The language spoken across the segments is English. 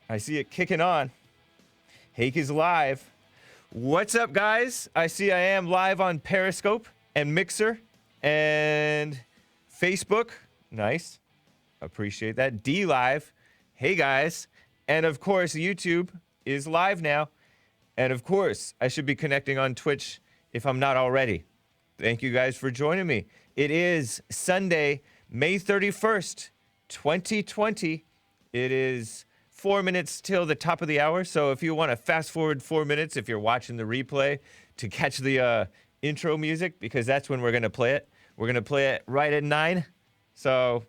I see it kicking on. Hake is live. What's up, guys? I see I am live on Periscope and Mixer and Facebook. Nice. Appreciate that. D Live. Hey, guys. And of course, YouTube is live now. And of course, I should be connecting on Twitch if I'm not already. Thank you guys for joining me. It is Sunday, May 31st, 2020. It is 4 minutes till the top of the hour. So if you want to fast forward 4 minutes, if you're watching the replay, to catch the intro music, because that's when we're going to play it. We're going to play it right at 9. So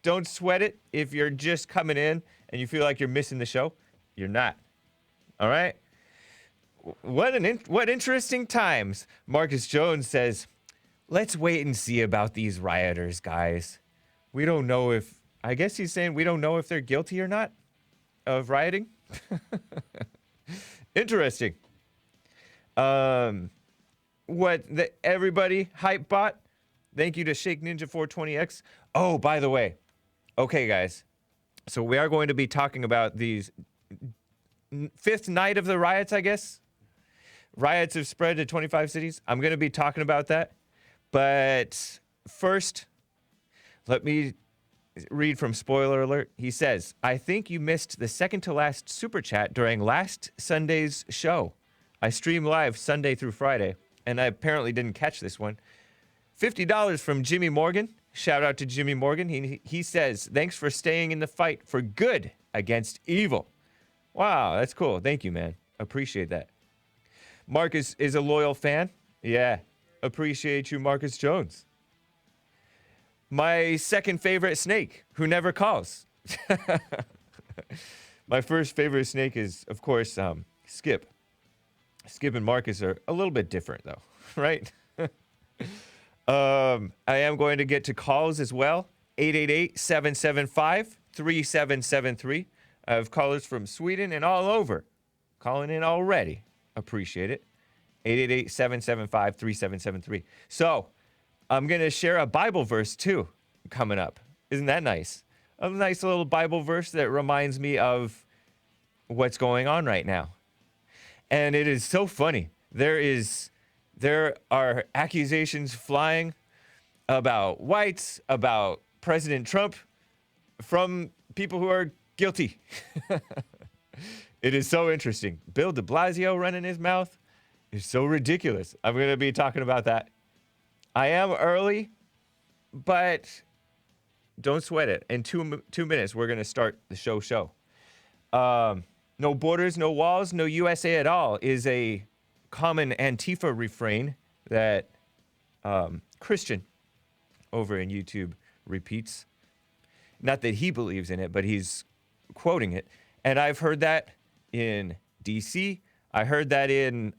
don't sweat it if you're just coming in and you feel like you're missing the show. You're not. All right? What interesting times. Marcus Jones says, let's wait and see about these rioters, guys. We don't know if, I guess he's saying we don't know if they're guilty or not of rioting. Interesting. Everybody hype bot. Thank you to Shake Ninja 420X. Oh, by the way. Okay, guys. So we are going to be talking about these fifth night of the riots, I guess. Riots have spread to 25 cities. I'm going to be talking about that. But first, let me read from Spoiler Alert. He says, I think you missed the second to last super chat during last Sunday's show. I stream live Sunday through Friday, and I apparently didn't catch this one. $50 from Jimmy Morgan. Shout out to Jimmy Morgan. He says, thanks for staying in the fight for good against evil. Wow, that's cool. Thank you, man. Appreciate that. Marcus is a loyal fan. Yeah, appreciate you, Marcus Jones. My second favorite snake, who never calls. My first favorite snake is, of course, Skip. Skip and Marcus are a little bit different, though, right? I am going to get to calls as well. 888-775-3773. I have callers from Sweden and all over calling in already. Appreciate it. 888-775-3773. So, I'm going to share a Bible verse, too, coming up. Isn't that nice? A nice little Bible verse that reminds me of what's going on right now. And it is so funny. There are accusations flying about whites, about President Trump, from people who are guilty. It is so interesting. Bill de Blasio running his mouth is so ridiculous. I'm going to be talking about that. I am early, but don't sweat it. In 2 minutes, we're going to start the show. No borders, no walls, no USA at all is a common Antifa refrain that Christian over in YouTube repeats. Not that he believes in it, but he's quoting it. And I've heard that in D.C. I heard that in,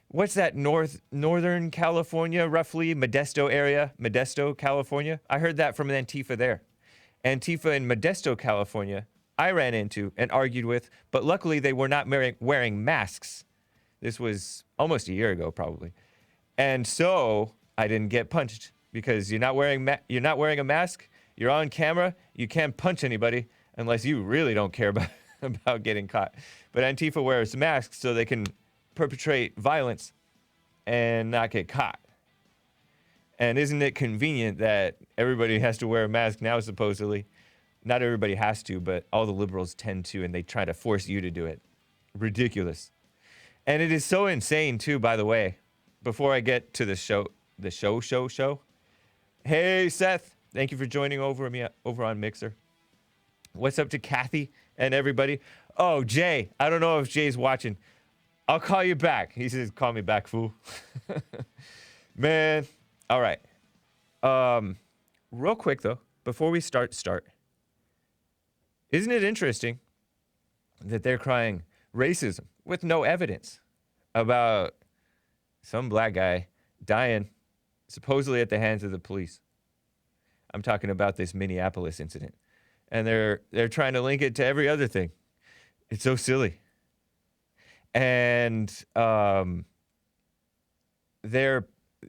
what's that, Northern California, roughly, Modesto area, Modesto, California. I heard that from Antifa there. Antifa in Modesto, California, I ran into and argued with, but luckily they were not wearing masks. This was almost a year ago, probably. And so I didn't get punched because you're not wearing a mask, you're on camera, you can't punch anybody unless you really don't care about getting caught. But Antifa wears masks so they can perpetrate violence and not get caught. And isn't it convenient that everybody has to wear a mask now, supposedly? Not everybody has to, but all the liberals tend to, and they try to force you to do it. Ridiculous. And it is so insane, too, by the way. Before I get to the show. Hey, Seth. Thank you for joining over on Mixer. What's up to Kathy and everybody? Oh, Jay. I don't know if Jay's watching. I'll call you back. He says, call me back, fool. Man. All right. Real quick, though, before we start. Isn't it interesting that they're crying racism with no evidence about some black guy dying supposedly at the hands of the police? I'm talking about this Minneapolis incident. And they're trying to link it to every other thing. It's so silly. And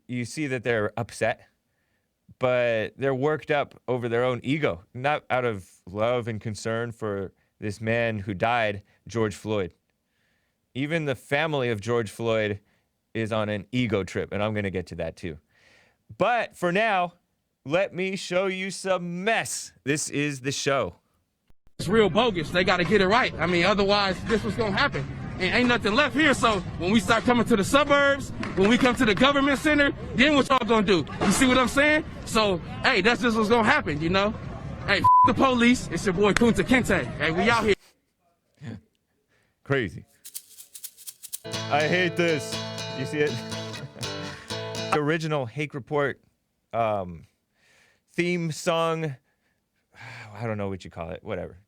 you see that they're upset, but they're worked up over their own ego, not out of love and concern for this man who died, George Floyd. Even the family of George Floyd is on an ego trip, and I'm going to get to that too. But for now, let me show you some mess. This is the show. It's real bogus. They got to get it right. I mean, otherwise, this was going to happen. And ain't nothing left here. So when we start coming to the suburbs, when we come to the government center, then what y'all going to do? You see what I'm saying? So, hey, that's just what's going to happen, you know? Hey, the police. It's your boy Kunta Kinte. Hey, we out here. Crazy. I hate this. You see it? The original Hake Report theme song. I don't know what you call it. Whatever.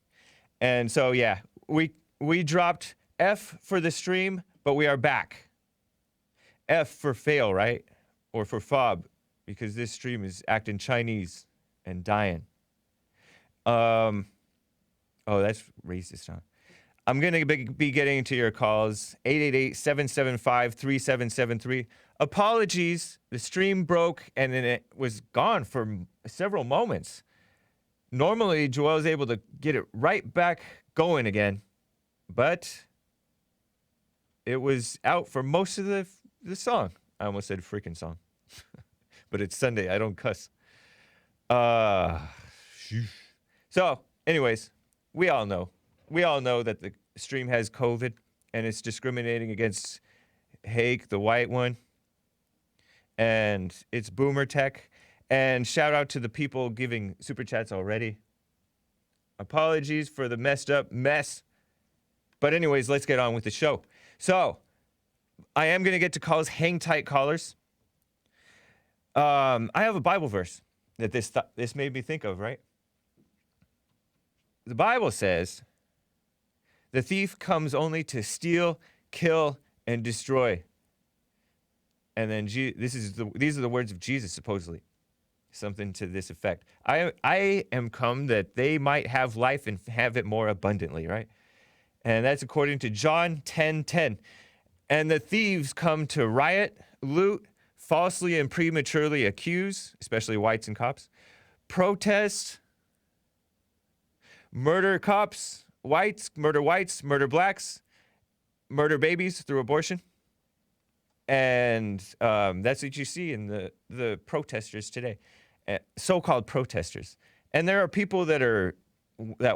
And so, yeah, we dropped F for the stream, but we are back. F for fail, right? Or for fob, because this stream is acting Chinese and dying. Oh, that's racist, huh? I'm going to be getting into your calls. 888-775-3773. Apologies. The stream broke, and then it was gone for several moments. Normally, Joel's able to get it right back going again, but it was out for most of the song. I almost said freaking song, but it's Sunday. I don't cuss. So, anyways, we all know that the stream has COVID, and it's discriminating against Hake, the white one, and it's boomer tech. And shout out to the people giving super chats already. Apologies for the messed up mess. But anyways, let's get on with the show. So, I am going to get to calls. Hang tight, callers. I have a Bible verse that this made me think of, right? The Bible says, the thief comes only to steal, kill, and destroy. And then these are the words of Jesus, supposedly. Something to this effect. I am come that they might have life and have it more abundantly, right? And that's according to John 10:10. And the thieves come to riot, loot, falsely and prematurely accuse, especially whites and cops, protest, murder cops, whites, murder blacks, murder babies through abortion. And that's what you see in the protesters today, so-called protesters. And there are people that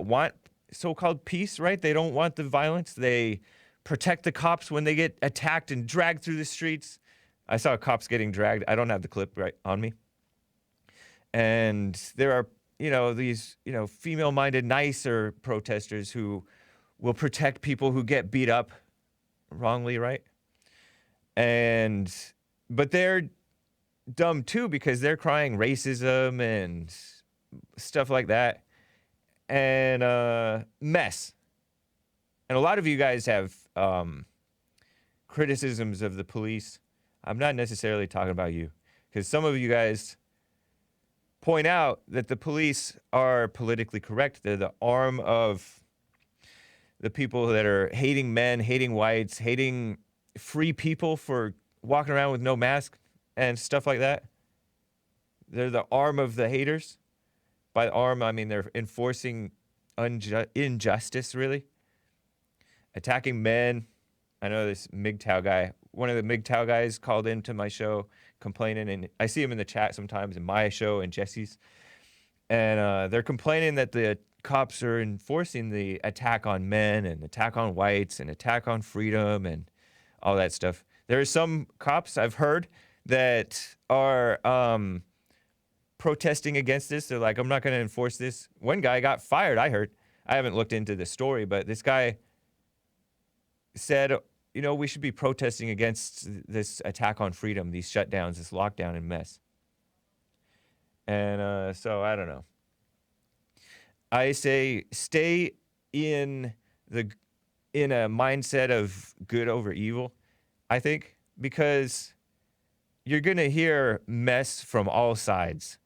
want so-called peace, right? They don't want the violence. They protect the cops when they get attacked and dragged through the streets. I saw cops getting dragged. I don't have the clip right on me. And there are, these, female-minded, nicer protesters who will protect people who get beat up wrongly, right? But they're dumb too, because they're crying racism and stuff like that, and mess. And a lot of you guys have criticisms of the police. I'm not necessarily talking about you, because some of you guys point out that the police are politically correct. They're the arm of the people that are hating men, hating whites, hating free people for walking around with no mask and stuff like that. They're the arm of the haters. By arm, I mean they're enforcing injustice, really. Attacking men. I know this MGTOW guy, one of the MGTOW guys called into my show complaining, and I see him in the chat sometimes in my show and Jesse's. And they're complaining that the cops are enforcing the attack on men and attack on whites and attack on freedom and all that stuff. There are some cops I've heard that are protesting against this. They're like, I'm not going to enforce this. One guy got fired, I heard. I haven't looked into the story, but this guy said, we should be protesting against this attack on freedom, these shutdowns, this lockdown and mess. And so I don't know. I say stay in a mindset of good over evil, I think, because you're going to hear mess from all sides.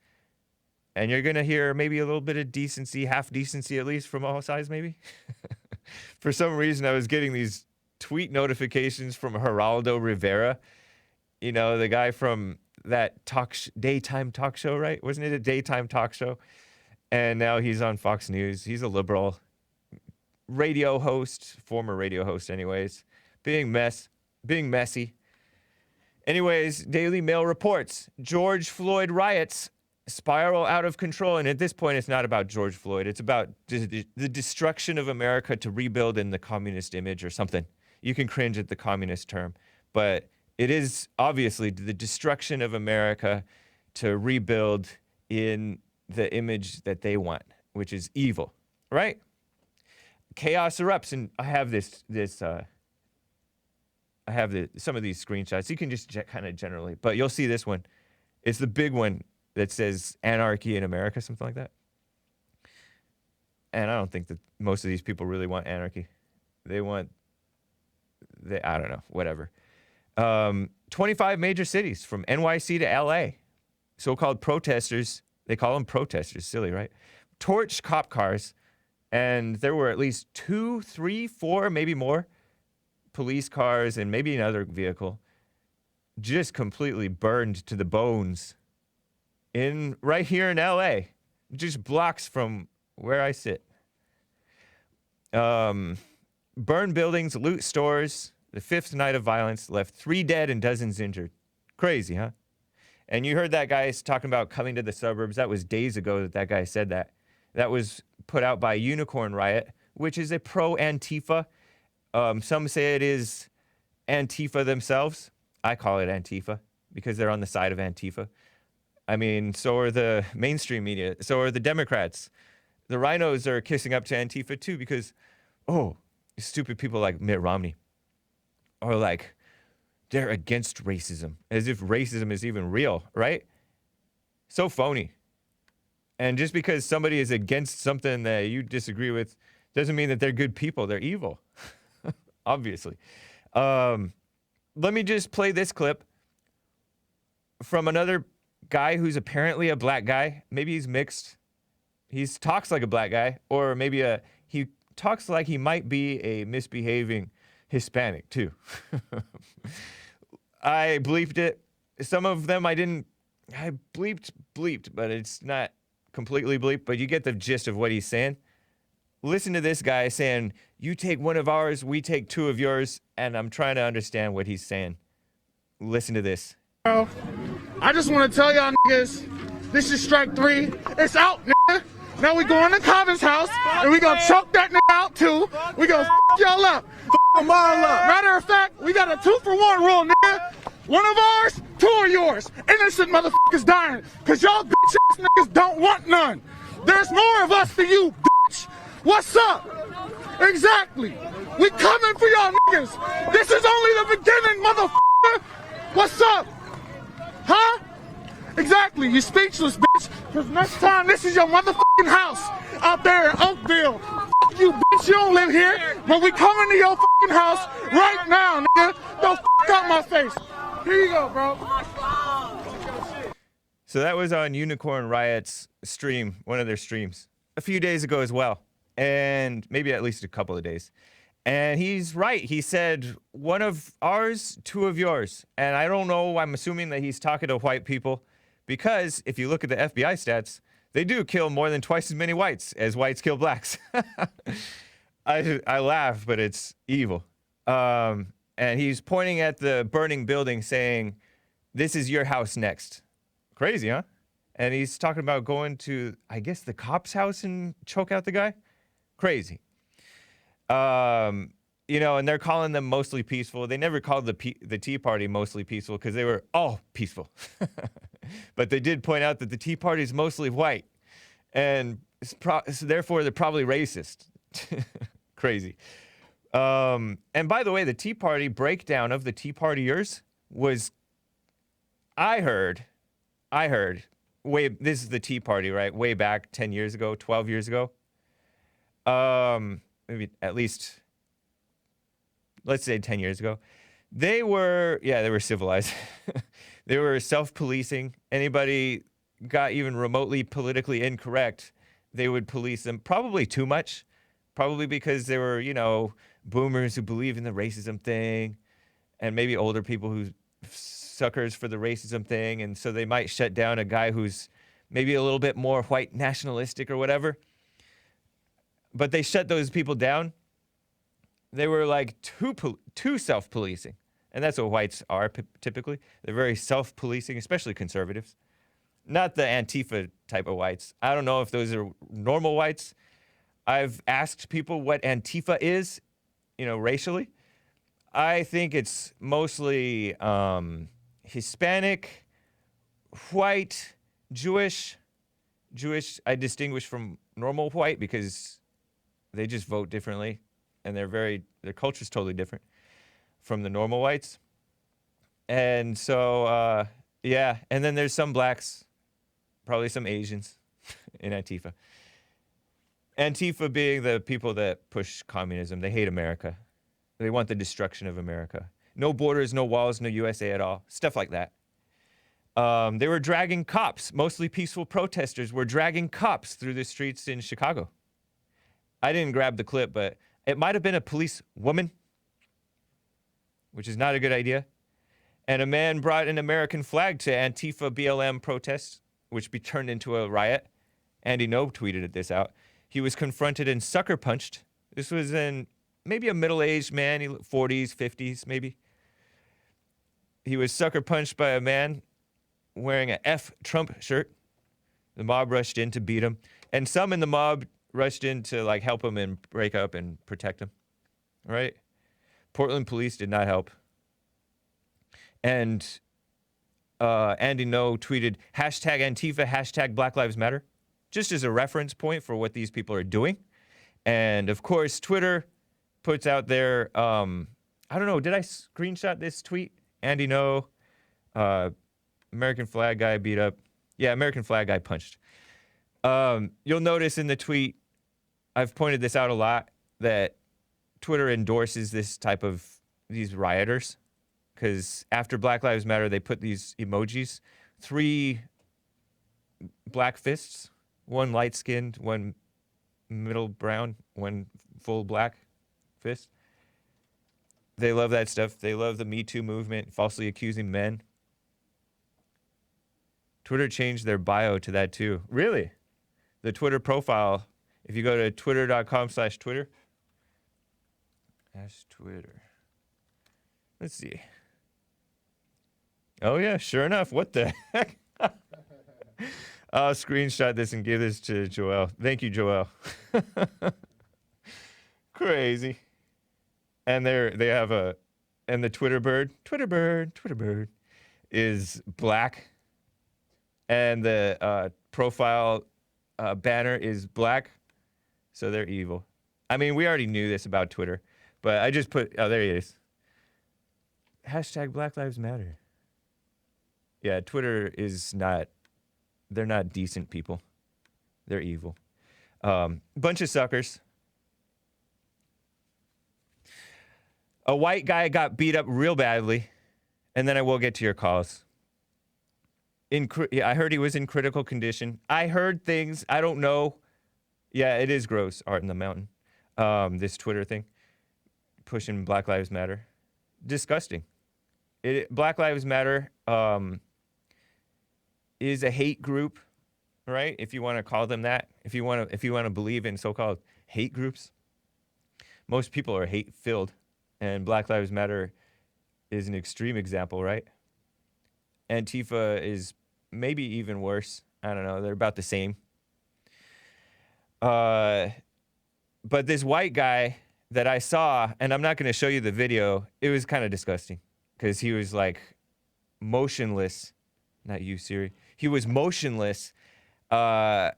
And you're going to hear maybe a little bit of decency, half decency at least, from all sides maybe. For some reason, I was getting these tweet notifications from Geraldo Rivera, the guy from that daytime talk show, right? Wasn't it a daytime talk show? And now he's on Fox News. He's a liberal. radio host, former radio host anyways, being messy. Anyways, Daily Mail reports George Floyd riots spiral out of control. And at this point, it's not about George Floyd. It's about the destruction of America to rebuild in the communist image or something. You can cringe at the communist term, but it is obviously the destruction of America to rebuild in the image that they want, which is evil, right? Chaos erupts, and I have some of these screenshots. You can just kind of generally, but you'll see this one. It's the big one that says anarchy in America, something like that. And I don't think that most of these people really want anarchy. I don't know, whatever. 25 major cities from NYC to LA. So-called protesters, they call them protesters, silly, right? Torched cop cars, and there were at least 2, 3, 4, maybe more police cars and maybe another vehicle just completely burned to the bones right here in LA, just blocks from where I sit. Burn buildings, loot stores. The fifth night of violence left 3 dead and dozens injured. Crazy, huh? And you heard that guy talking about coming to the suburbs. That was days ago that guy said that. That was put out by Unicorn Riot, which is a pro-Antifa. Some say it is Antifa themselves. I call it Antifa because they're on the side of Antifa. I mean, so are the mainstream media. So are the Democrats. The rhinos are kissing up to Antifa too because, stupid people like Mitt Romney are like, they're against racism, as if racism is even real, right? So phony. And just because somebody is against something that you disagree with doesn't mean that they're good people. They're evil, obviously. Let me just play this clip from another guy who's apparently a black guy. Maybe he's mixed. He talks like a black guy, or maybe he talks like he might be a misbehaving Hispanic too. I bleeped it. Some of them I didn't. I bleeped, but it's not completely bleeped. But you get the gist of what he's saying. Listen to this guy saying, "You take one of ours, we take 2 of yours," and I'm trying to understand what he's saying. Listen to this. I just want to tell y'all niggas, this is strike 3. It's out, nigga. Now we going to Cobbin's house, and we gonna choke that nigga out too. We gonna f y'all up. F them all up. Matter of fact, we got a 2-for-1 rule, nigga. 1 of ours, 2 of yours. Innocent motherfuckers dying, cause y'all bitch ass niggas don't want none. There's more of us than you, bitch. What's up? Exactly. We coming for y'all niggas. This is only the beginning, motherfucker. What's up? Huh? Exactly, you speechless, bitch. Cause next time this is your motherfucking house out there in Oakville. Fuck you, bitch, you don't live here. But we coming to your fucking house right now, nigga. Don't fuck out my face. Here you go, bro. So that was on Unicorn Riot's stream, one of their streams, a few days ago as well. And maybe at least a couple of days. And he's right. He said, 1 of ours, 2 of yours. And I don't know, I'm assuming that he's talking to white people. Because if you look at the FBI stats, they do kill more than twice as many whites as whites kill blacks. I laugh, but it's evil. And he's pointing at the burning building saying, "This is your house next." Crazy, huh? And he's talking about going to, I guess, the cop's house and choke out the guy. Crazy. And they're calling them mostly peaceful. They never called the Tea Party mostly peaceful because they were all peaceful. But they did point out that the Tea Party is mostly white. And so therefore, they're probably racist. Crazy. And by the way, the Tea Party breakdown of the Tea Partiers was, I heard, this is the Tea Party, right? Way back 10 years ago, 12 years ago. Maybe at least, let's say 10 years ago. They were civilized. They were self-policing. Anybody got even remotely politically incorrect, they would police them. Probably too much. Probably because they were, boomers who believe in the racism thing, and maybe older people who suckers for the racism thing, and so they might shut down a guy who's maybe a little bit more white nationalistic or whatever. but they shut those people down. They were like too self-policing. And that's what whites are typically. They're very self-policing, especially conservatives. Not the Antifa type of whites. I don't know if those are normal whites. I've asked people what Antifa is, racially. I think it's mostly Hispanic, white, Jewish. Jewish I distinguish from normal white because they just vote differently, and their culture's totally different from the normal whites. And so, yeah, and then there's some blacks, probably some Asians in Antifa. Antifa being the people that push communism. They hate America. They want the destruction of America. No borders, no walls, no USA at all. Stuff like that. They were dragging cops, mostly peaceful protesters were dragging cops through the streets in Chicago. I didn't grab the clip, but it might have been a police woman, which is not a good idea. And a man brought an American flag to Antifa BLM protests, which turned into a riot. Andy No tweeted this out. He was confronted and sucker punched. This was maybe a middle-aged man, 40s, 50s, maybe. He was sucker punched by a man wearing a F Trump shirt. The mob rushed in to beat him. And some in the mob rushed in to help him and break up and protect him. Right? Portland police did not help. And Andy No tweeted, #Antifa, #Black Lives Matter. Just as a reference point for what these people are doing. And of course, Twitter puts out their, I don't know, did I screenshot this tweet? Andy No, American flag guy beat up. Yeah, American flag guy punched. You'll notice in the tweet, I've pointed this out a lot, that Twitter endorses these rioters. Because after Black Lives Matter, they put these emojis, 3 black fists, 1 light-skinned, 1 middle brown, 1 full black fist. They love that stuff. They love the Me Too movement, falsely accusing men. Twitter changed their bio to that too. Really? The Twitter profile, if you go to twitter.com/Twitter. #Twitter. Let's see. Oh yeah, sure enough. What the heck? I'll screenshot this and give this to Joel. Thank you, Joel. Crazy. And they have and the Twitter bird is black. And the profile banner is black. So they're evil. I mean, we already knew this about Twitter, but I just put, there he is. #Black Lives Matter. Yeah, Twitter is not, they're not decent people. They're evil. Bunch of suckers. A white guy got beat up real badly, and then I will get to your calls. I heard he was in critical condition. I heard things, I don't know. Yeah, it is gross, Art in the Mountain. This Twitter thing. Pushing Black Lives Matter. Disgusting. Black Lives Matter is a hate group, right? If you want to call them that. If you want to believe in so-called hate groups. Most people are hate-filled. And Black Lives Matter is an extreme example, right? Antifa is maybe even worse. I don't know. They're about the same. But this white guy that I saw, and I'm not going to show you the video, it was kind of disgusting. Because he was motionless. Not you, Siri. He was motionless, kind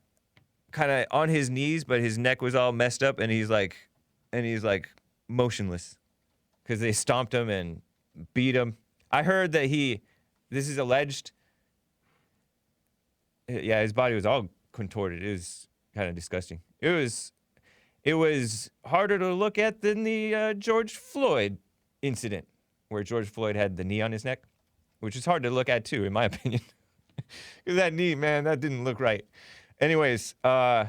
of on his knees, but his neck was all messed up, and he's motionless. Because they stomped him and beat him. I heard that this is alleged. Yeah, his body was all contorted. It was kind of disgusting. It was harder to look at than the George Floyd incident, where George Floyd had the knee on his neck, which is hard to look at too, in my opinion. Because that knee, man, that didn't look right. Anyways, yeah,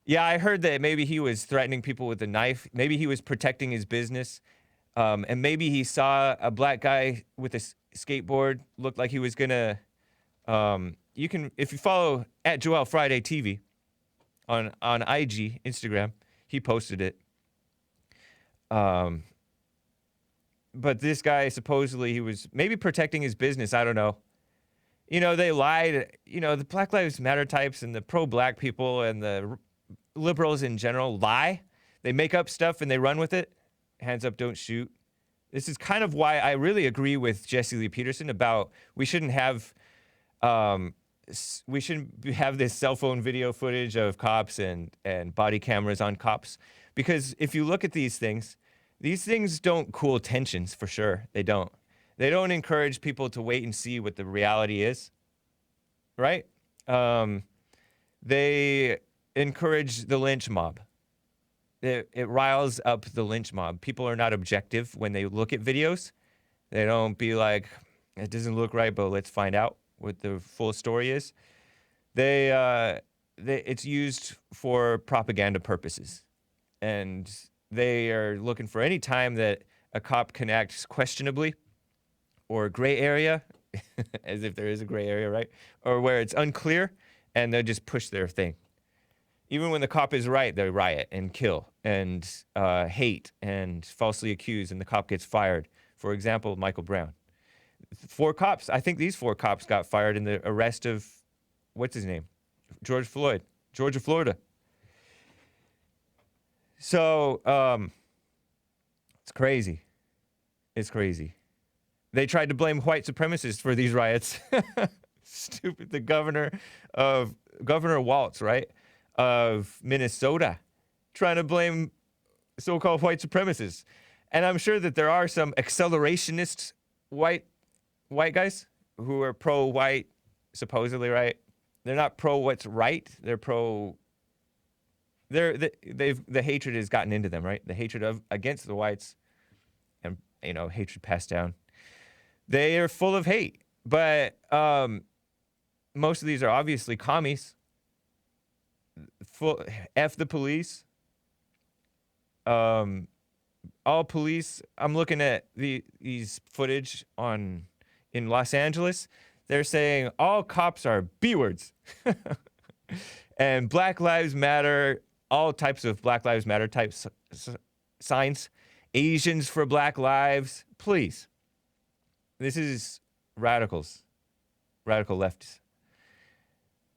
I heard that maybe he was threatening people with a knife. Maybe he was protecting his business. And maybe he saw a black guy with a skateboard, looked like he was gonna, if you follow @JoelFridayTV on IG, Instagram, He posted it. But this guy, supposedly he was maybe protecting his business. I don't know. They lied. The Black Lives Matter types and the pro-black people and the liberals in general lie. They make up stuff and they run with it. Hands up, don't shoot. This is kind of why I really agree with Jesse Lee Peterson about we shouldn't have this cell phone video footage of cops and body cameras on cops. Because if you look at these things don't cool tensions for sure. They don't. They don't encourage people to wait and see what the reality is, right? They encourage the lynch mob. It riles up the lynch mob. People are not objective when they look at videos. They don't be like, it doesn't look right, but let's find out what the full story is. It's used for propaganda purposes. And they are looking for any time that a cop can act questionably or gray area, as if there is a gray area, right? Or where it's unclear, and they'll just push their thing. Even when the cop is right, they riot and kill and hate and falsely accuse, and the cop gets fired. For example, Michael Brown. 4 cops, I think these 4 cops got fired in the arrest of, what's his name? George Floyd, Georgia, Florida. So, it's crazy. It's crazy. They tried to blame white supremacists for these riots. Stupid. The Governor Walz, right, of Minnesota, trying to blame so-called white supremacists. And I'm sure that there are some accelerationist white guys who are pro-white, supposedly, right? They're not pro what's right. They're pro. The hatred has gotten into them, right? The hatred against the whites, and hatred passed down. They are full of hate, but most of these are obviously commies. F the police. All police. I'm looking at these footage in Los Angeles. They're saying all cops are B-words. And Black Lives Matter, all types of Black Lives Matter type signs. Asians for Black Lives. Please. This is radicals. Radical lefts.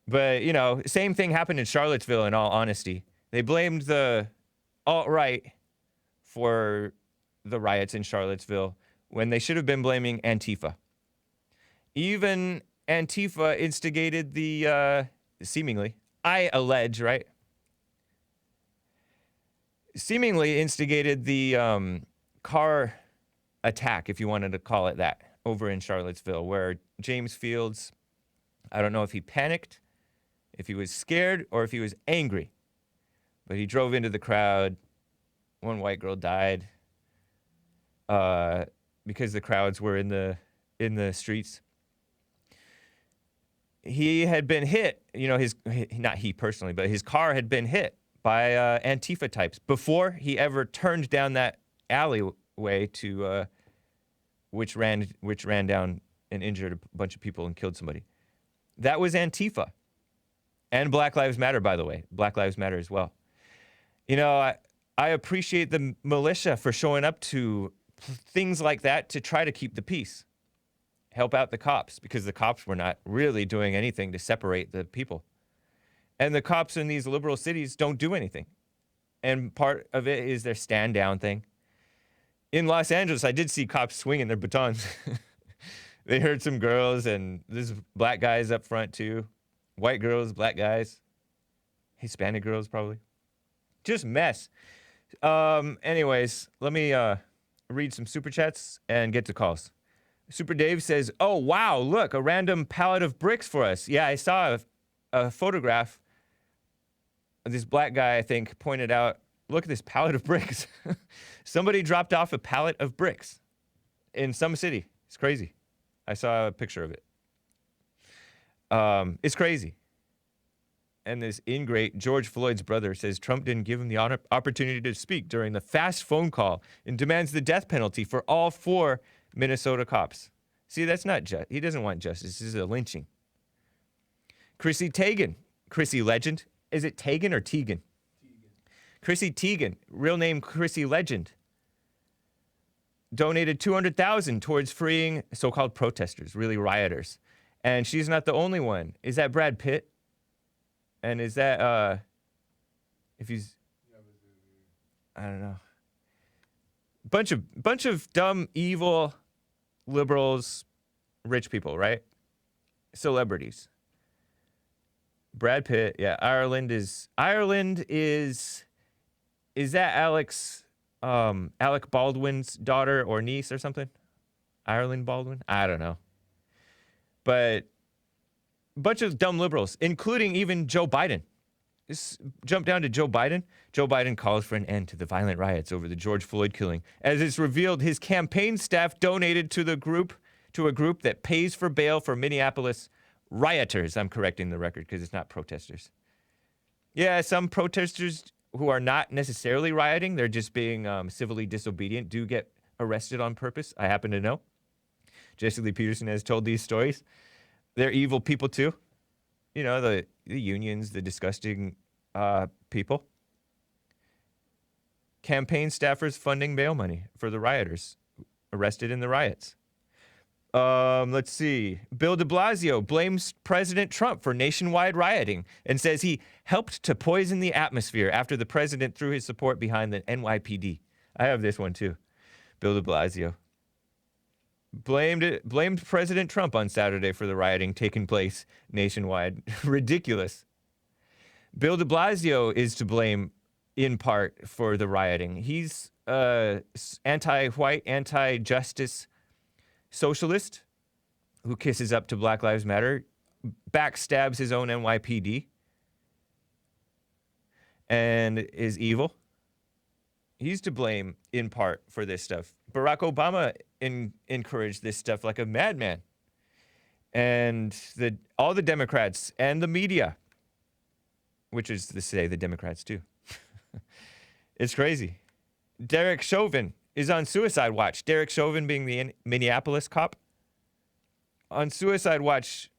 But, same thing happened in Charlottesville, in all honesty. They blamed the alt-right for the riots in Charlottesville when they should have been blaming Antifa. Even Antifa instigated the, seemingly, I allege, right? Seemingly instigated the car attack, if you wanted to call it that, over in Charlottesville, where James Fields, I don't know if he panicked, if he was scared, or if he was angry. But he drove into the crowd. One white girl died because the crowds were in the streets. He had been hit, not he personally, but his car had been hit by Antifa types before he ever turned down that alleyway to which ran down and injured a bunch of people and killed somebody. That was Antifa. And Black Lives Matter, by the way. Black Lives Matter as well. I appreciate the militia for showing up to things like that to try to keep the peace. Help out the cops, because the cops were not really doing anything to separate the people. And the cops in these liberal cities don't do anything. And part of it is their stand down thing. In Los Angeles, I did see cops swinging their batons. They heard some girls, and there's black guys up front too. White girls, black guys. Hispanic girls, probably. Just mess. Anyways, let me read some super chats and get to calls. Super Dave says, oh, wow, look, a random pallet of bricks for us. Yeah, I saw a photograph. This black guy, I think, pointed out, look at this pallet of bricks. Somebody dropped off a pallet of bricks in some city. It's crazy. I saw a picture of it. It's crazy. And this ingrate, George Floyd's brother, says Trump didn't give him the opportunity to speak during the fast phone call and demands the death penalty for all 4 Minnesota cops. See, that's not just. He doesn't want justice. This is a lynching. Chrissy Teigen. Chrissy Legend. Is it Teigen or Teigen? Chrissy Teigen, real name Chrissy Legend, donated $200,000 towards freeing so-called protesters, really rioters. And she's not the only one. Is that Brad Pitt? And is that, if he's, I don't know. Bunch of dumb, evil liberals, rich people, right? Celebrities. Brad Pitt, yeah. Ireland is that Alec Baldwin's daughter or niece or something? Ireland Baldwin? I don't know. But a bunch of dumb liberals, including even Joe Biden. Just jump down to Joe Biden. Joe Biden calls for an end to the violent riots over the George Floyd killing. As it's revealed, his campaign staff donated to a group that pays for bail for Minneapolis rioters. I'm correcting the record because it's not protesters. Yeah, some protesters who are not necessarily rioting, they're just being civilly disobedient, do get arrested on purpose. I happen to know. Jesse Lee Peterson has told these stories. They're evil people too. You know, the unions, the disgusting people. Campaign staffers funding bail money for the rioters arrested in the riots. Let's see. Bill de Blasio blames President Trump for nationwide rioting and says he helped to poison the atmosphere after the president threw his support behind the NYPD. I have this one too. Bill de Blasio blamed President Trump on Saturday for the rioting taking place nationwide. Ridiculous. Bill de Blasio is to blame in part for the rioting. He's anti-white, anti-justice socialist who kisses up to Black Lives Matter, backstabs his own NYPD, and is evil. He's to blame in part for this stuff. Barack Obama encouraged this stuff like a madman. And all the Democrats and the media, which is to say the Democrats too. It's crazy. Derek Chauvin is on suicide watch. Derek Chauvin being the Minneapolis cop. On suicide watch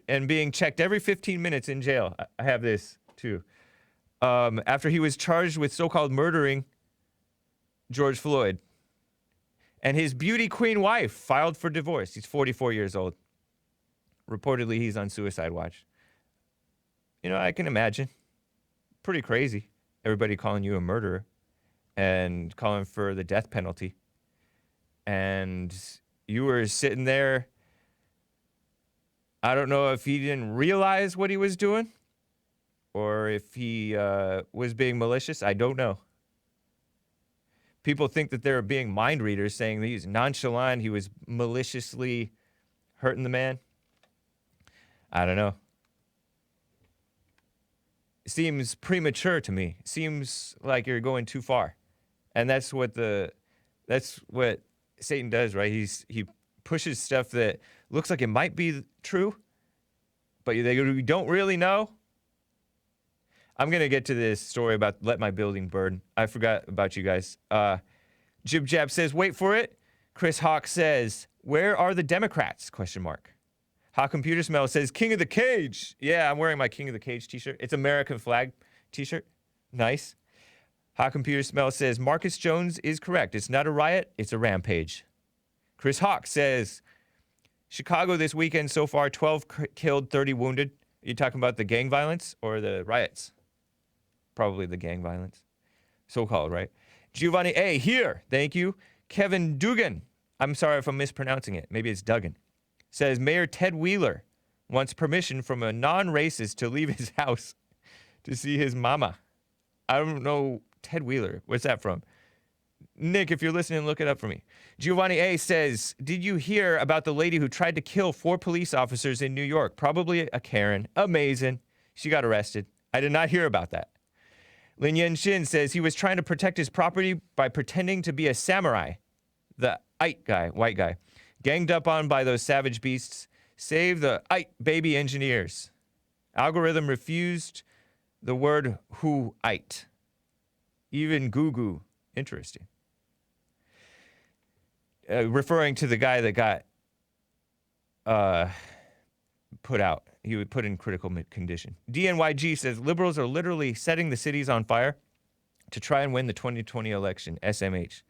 and being checked every 15 minutes in jail. I have this too. After he was charged with so-called murdering George Floyd. And his beauty queen wife filed for divorce. He's 44 years old. Reportedly, he's on suicide watch. You know, I can imagine. Pretty crazy. Everybody calling you a murderer and calling for the death penalty. And you were sitting there. I don't know if he didn't realize what he was doing or if he was being malicious. I don't know. People think that they're being mind readers, saying that he's nonchalant, he was maliciously hurting the man. I don't know. It seems premature to me. It seems like you're going too far. And that's what Satan does, right? He pushes stuff that looks like it might be true, but you don't really know. I'm going to get to this story about let my building burn. I forgot about you guys. Jib Jab says, wait for it. Chris Hawk says, where are the Democrats? ? Hawk Computer Smell says, King of the Cage. Yeah, I'm wearing my King of the Cage t-shirt. It's American flag t-shirt. Nice. Hawk Computer Smell says, Marcus Jones is correct. It's not a riot, it's a rampage. Chris Hawk says, Chicago this weekend so far, 12 killed, 30 wounded. Are you talking about the gang violence or the riots? Probably the gang violence. So-called, right? Giovanni A. here. Thank you. Kevin Dugan. I'm sorry if I'm mispronouncing it. Maybe it's Duggan. Says Mayor Ted Wheeler wants permission from a non-racist to leave his house to see his mama. I don't know Ted Wheeler. What's that from? Nick, if you're listening, look it up for me. Giovanni A. says, did you hear about the lady who tried to kill 4 police officers in New York? Probably a Karen. Amazing. She got arrested. I did not hear about that. Lin Yen Shin says he was trying to protect his property by pretending to be a samurai. The Ite guy, white guy. Ganged up on by those savage beasts. Save the Ite baby engineers. Algorithm refused the word who Ite. Even Gugu. Interesting. Referring to the guy that got put out. He would put in critical condition. DNYG says liberals are literally setting the cities on fire. to try and win the 2020 election, SMH.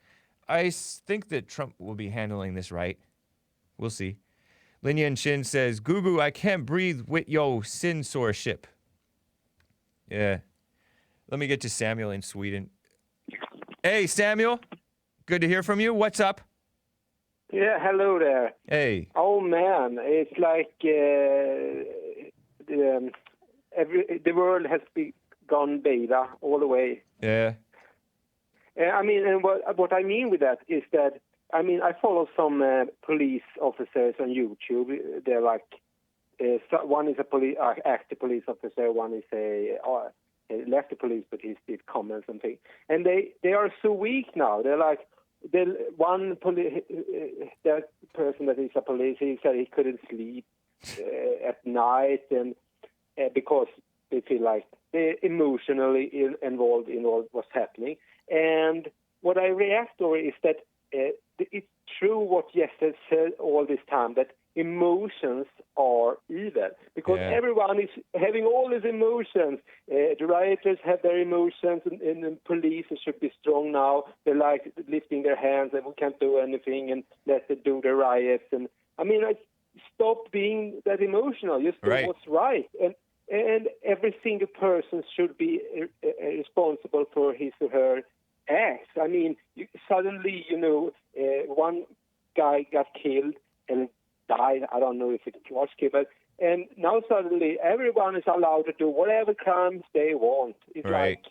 Think that Trump will be handling this right. We'll see. Linyan Shin says, Gugu, I can't breathe with yo censorship. Yeah. Let me get to Samuel in Sweden. Hey, Samuel. Good to hear from you. What's up? Yeah, hello there. Hey. Oh man, it's like the world has gone beta all the way. Yeah. I mean, and what I mean with that is that I follow some police officers on YouTube. They're like one is a active police officer, one is left the police, but he did comments and things. And they are so weak now. They're like that person that is a police. He said he couldn't sleep at night, and because they feel like they're emotionally involved in all what's happening. And what I react to is that it's true what Jess has said all this time, that emotions are evil, because everyone is having all these emotions. The rioters have their emotions, and the police should be strong now. They're like lifting their hands and we can't do anything and let them do the riots. And stop being that emotional. Just do what's right. And every single person should be responsible for his or her acts. Suddenly, one guy got killed and died. I don't know if it was killed, and now suddenly everyone is allowed to do whatever crimes they want. It's like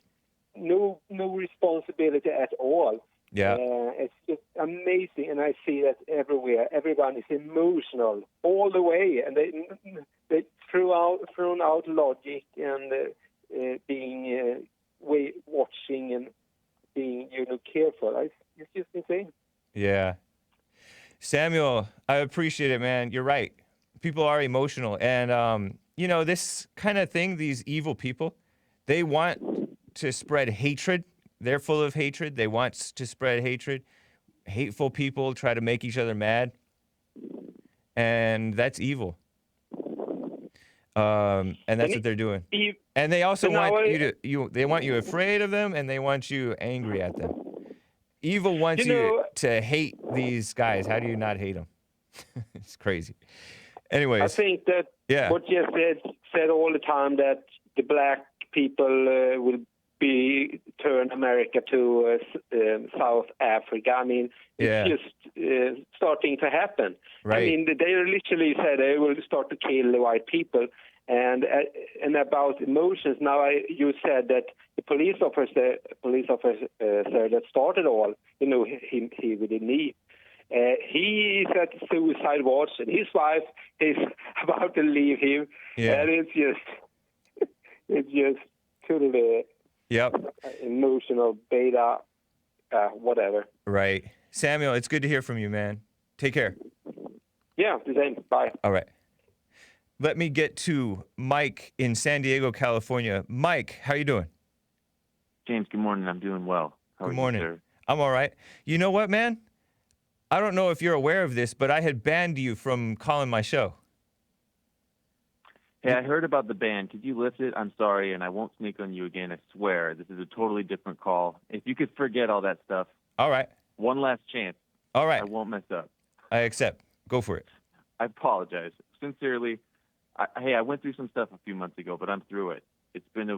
no responsibility at all. Yeah. It's just amazing, and I see that everywhere. Everyone is emotional all the way, and they thrown out logic and being watching and being careful. It's just insane. Yeah. Samuel, I appreciate it, man. You're right. People are emotional. And, this kind of thing, these evil people, they want to spread hatred. They're full of hatred. They want to spread hatred. Hateful people try to make each other mad. And that's evil. And that's what they're doing. And they also want they want you afraid of them, and they want you angry at them. Evil wants you to hate these guys. How do you not hate them? It's crazy. Anyways. I think that what Jeff said all the time, that the black people will turn America to South Africa. It's just starting to happen. Right. They literally said they will start to kill the white people. And about emotions, now you said that the police officer that started all, he with the knee, he is at suicide watch, and his wife is about to leave him. Yeah. And it's just totally emotional, beta, whatever. Right. Samuel, it's good to hear from you, man. Take care. Yeah, the same. Bye. All right. Let me get to Mike in San Diego, California. Mike, how you doing? James, good morning. I'm doing well. How good are morning. You, sir? I'm all right. You know what, man? I don't know if you're aware of this, but I had banned you from calling my show. Hey, I heard about the ban. Could you lift it? I'm sorry, and I won't sneak on you again. I swear. This is a totally different call. If you could forget all that stuff. All right. One last chance. All right. I won't mess up. I accept. Go for it. I apologize. Sincerely. I went through some stuff a few months ago, but I'm through it. It's been a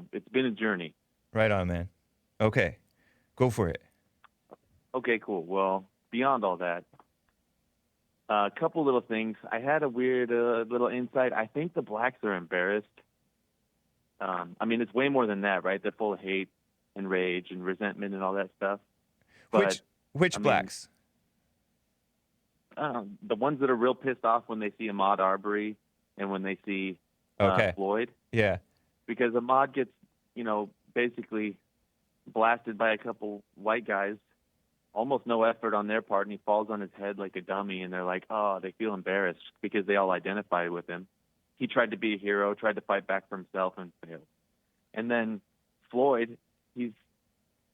journey. Right on, man. Okay. Go for it. Okay, cool. Well, beyond all that, a couple little things. I had a weird little insight. I think the blacks are embarrassed. It's way more than that, right? They're full of hate and rage and resentment and all that stuff. But, which blacks? The ones that are real pissed off when they see Ahmaud Arbery and when they see Floyd. Yeah. Because Ahmaud gets, basically blasted by a couple white guys, almost no effort on their part, and he falls on his head like a dummy, and they're like, oh, they feel embarrassed because they all identify with him. He tried to be a hero, tried to fight back for himself, and failed. And then Floyd, he's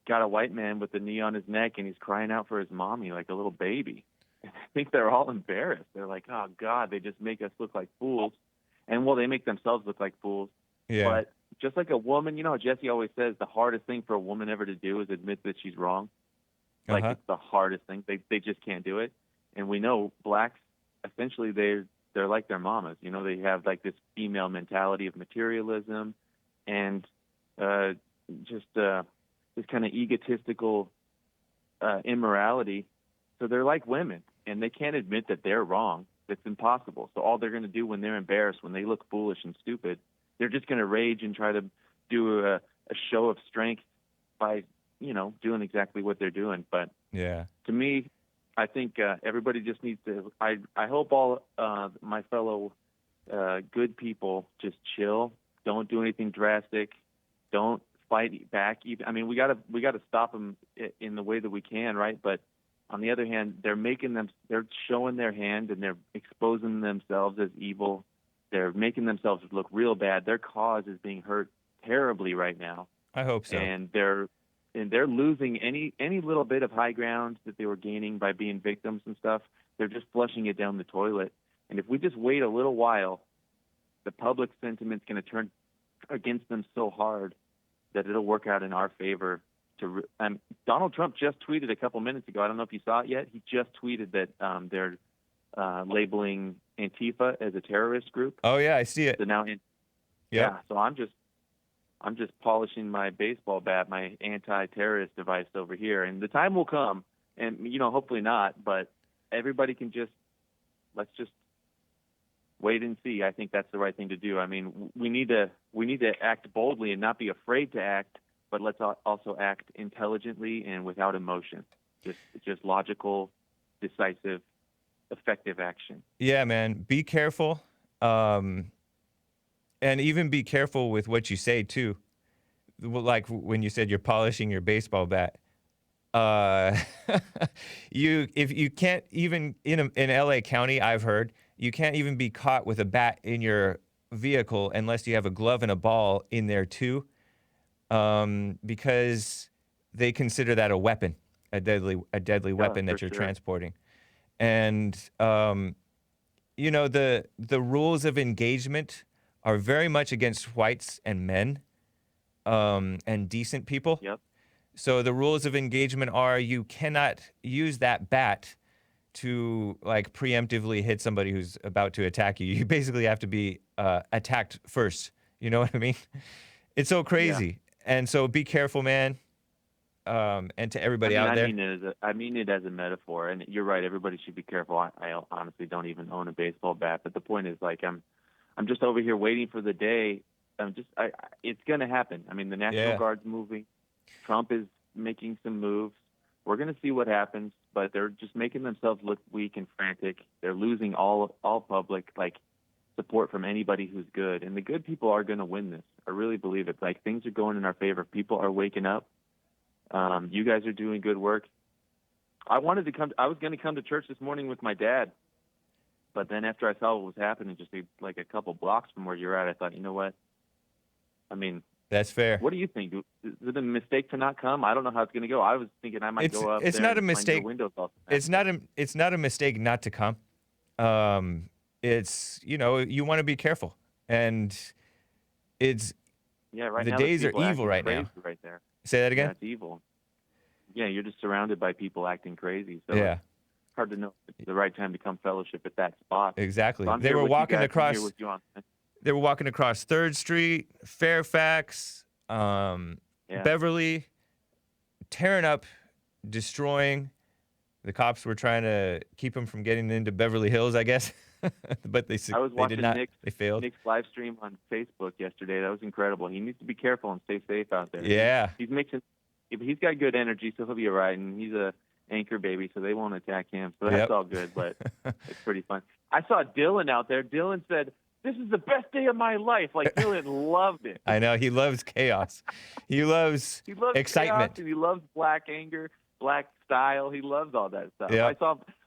got a white man with a knee on his neck, and he's crying out for his mommy like a little baby. And I think they're all embarrassed. They're like, oh, God, they just make us look like fools. And, well, they make themselves look like fools. Yeah. But just like a woman, you know how Jesse always says the hardest thing for a woman ever to do is admit that she's wrong. Like Uh-huh. it's the hardest thing. They just can't do it. And we know blacks essentially they're like their mamas. You know, they have like this female mentality of materialism and just this kind of egotistical immorality. So they're like women, and they can't admit that they're wrong. It's impossible. So all they're going to do when they're embarrassed, when they look foolish and stupid, they're just going to rage and try to do a show of strength by, you know, doing exactly what they're doing. But Yeah. to me, I think everybody just needs to. I hope all my fellow good people just chill. Don't do anything drastic. Don't fight back. I mean, we gotta stop them in the way that we can, right? But on the other hand, they're showing their hand and they're exposing themselves as evil. They're making themselves look real bad. Their cause is being hurt terribly right now, I hope so. and they're losing any little bit of high ground that they were gaining by being victims and stuff. They're just flushing it down the toilet. And if we just wait a little while, the public sentiment's going to turn against them so hard that it'll work out in our favor. Donald Trump just tweeted a couple minutes ago. I don't know if you saw it yet. He just tweeted that they're labeling Antifa as a terrorist group. Oh yeah, I see it. So now, Yep. yeah. So I'm just polishing my baseball bat, my anti-terrorist device over here, and the time will come, and you know, hopefully not, but everybody let's just wait and see. I think that's the right thing to do. I mean, we need to act boldly and not be afraid to act, but let's also act intelligently and without emotion. Just logical, decisive, effective action. Yeah, man. Be careful. And even be careful with what you say too. Like when you said you're polishing your baseball bat. If you can't even in LA County, I've heard you can't even be caught with a bat in your vehicle unless you have a glove and a ball in there too, because they consider that a weapon, a deadly weapon that you're transporting. And you know, the rules of engagement are very much against whites and men, and decent people. Yep. So the rules of engagement are you cannot use that bat to like preemptively hit somebody who's about to attack you. You basically have to be attacked first. You know what I mean? It's so crazy. Yeah. And so be careful, man. And to everybody out there. I mean it as a metaphor, and you're right. Everybody should be careful. I honestly don't even own a baseball bat, but the point is, like, I'm just over here waiting for the day. It's going to happen. I mean, the National Guard's moving. Trump is making some moves. We're going to see what happens, but they're just making themselves look weak and frantic. They're losing all public support from anybody who's good, and the good people are going to win this. I really believe it. Like, things are going in our favor. People are waking up. You guys are doing good work. I was going to come to church this morning with my dad, but then after I saw what was happening, just like a couple blocks from where you're at, I thought, you know what? I mean, that's fair. What do you think? Is it a mistake to not come? I don't know how it's going to go. I was thinking I might go up there. It's not a mistake. It's not a mistake not to come. It's, you know, you want to be careful, and it's right the now, days are evil right now. Right there. Say that again. That's evil. Yeah, you're just surrounded by people acting crazy. So yeah. It's hard to know if it's the right time to come fellowship at that spot. Exactly. So They were walking across 3rd Street, Fairfax, Beverly, tearing up, destroying. The cops were trying to keep them from getting into Beverly Hills, I guess. But they did not. They failed. Nick's live stream on Facebook yesterday. That was incredible. He needs to be careful and stay safe out there. Yeah. He's got good energy, so he'll be all right. And he's a anchor baby, so they won't attack him. So that's all good, but it's pretty fun. I saw Dylan out there. Dylan said, "This is the best day of my life." Like, Dylan loved it. I know. He loves chaos. He loves excitement. Chaos, and he loves black anger, black style. He loves all that stuff. Yep.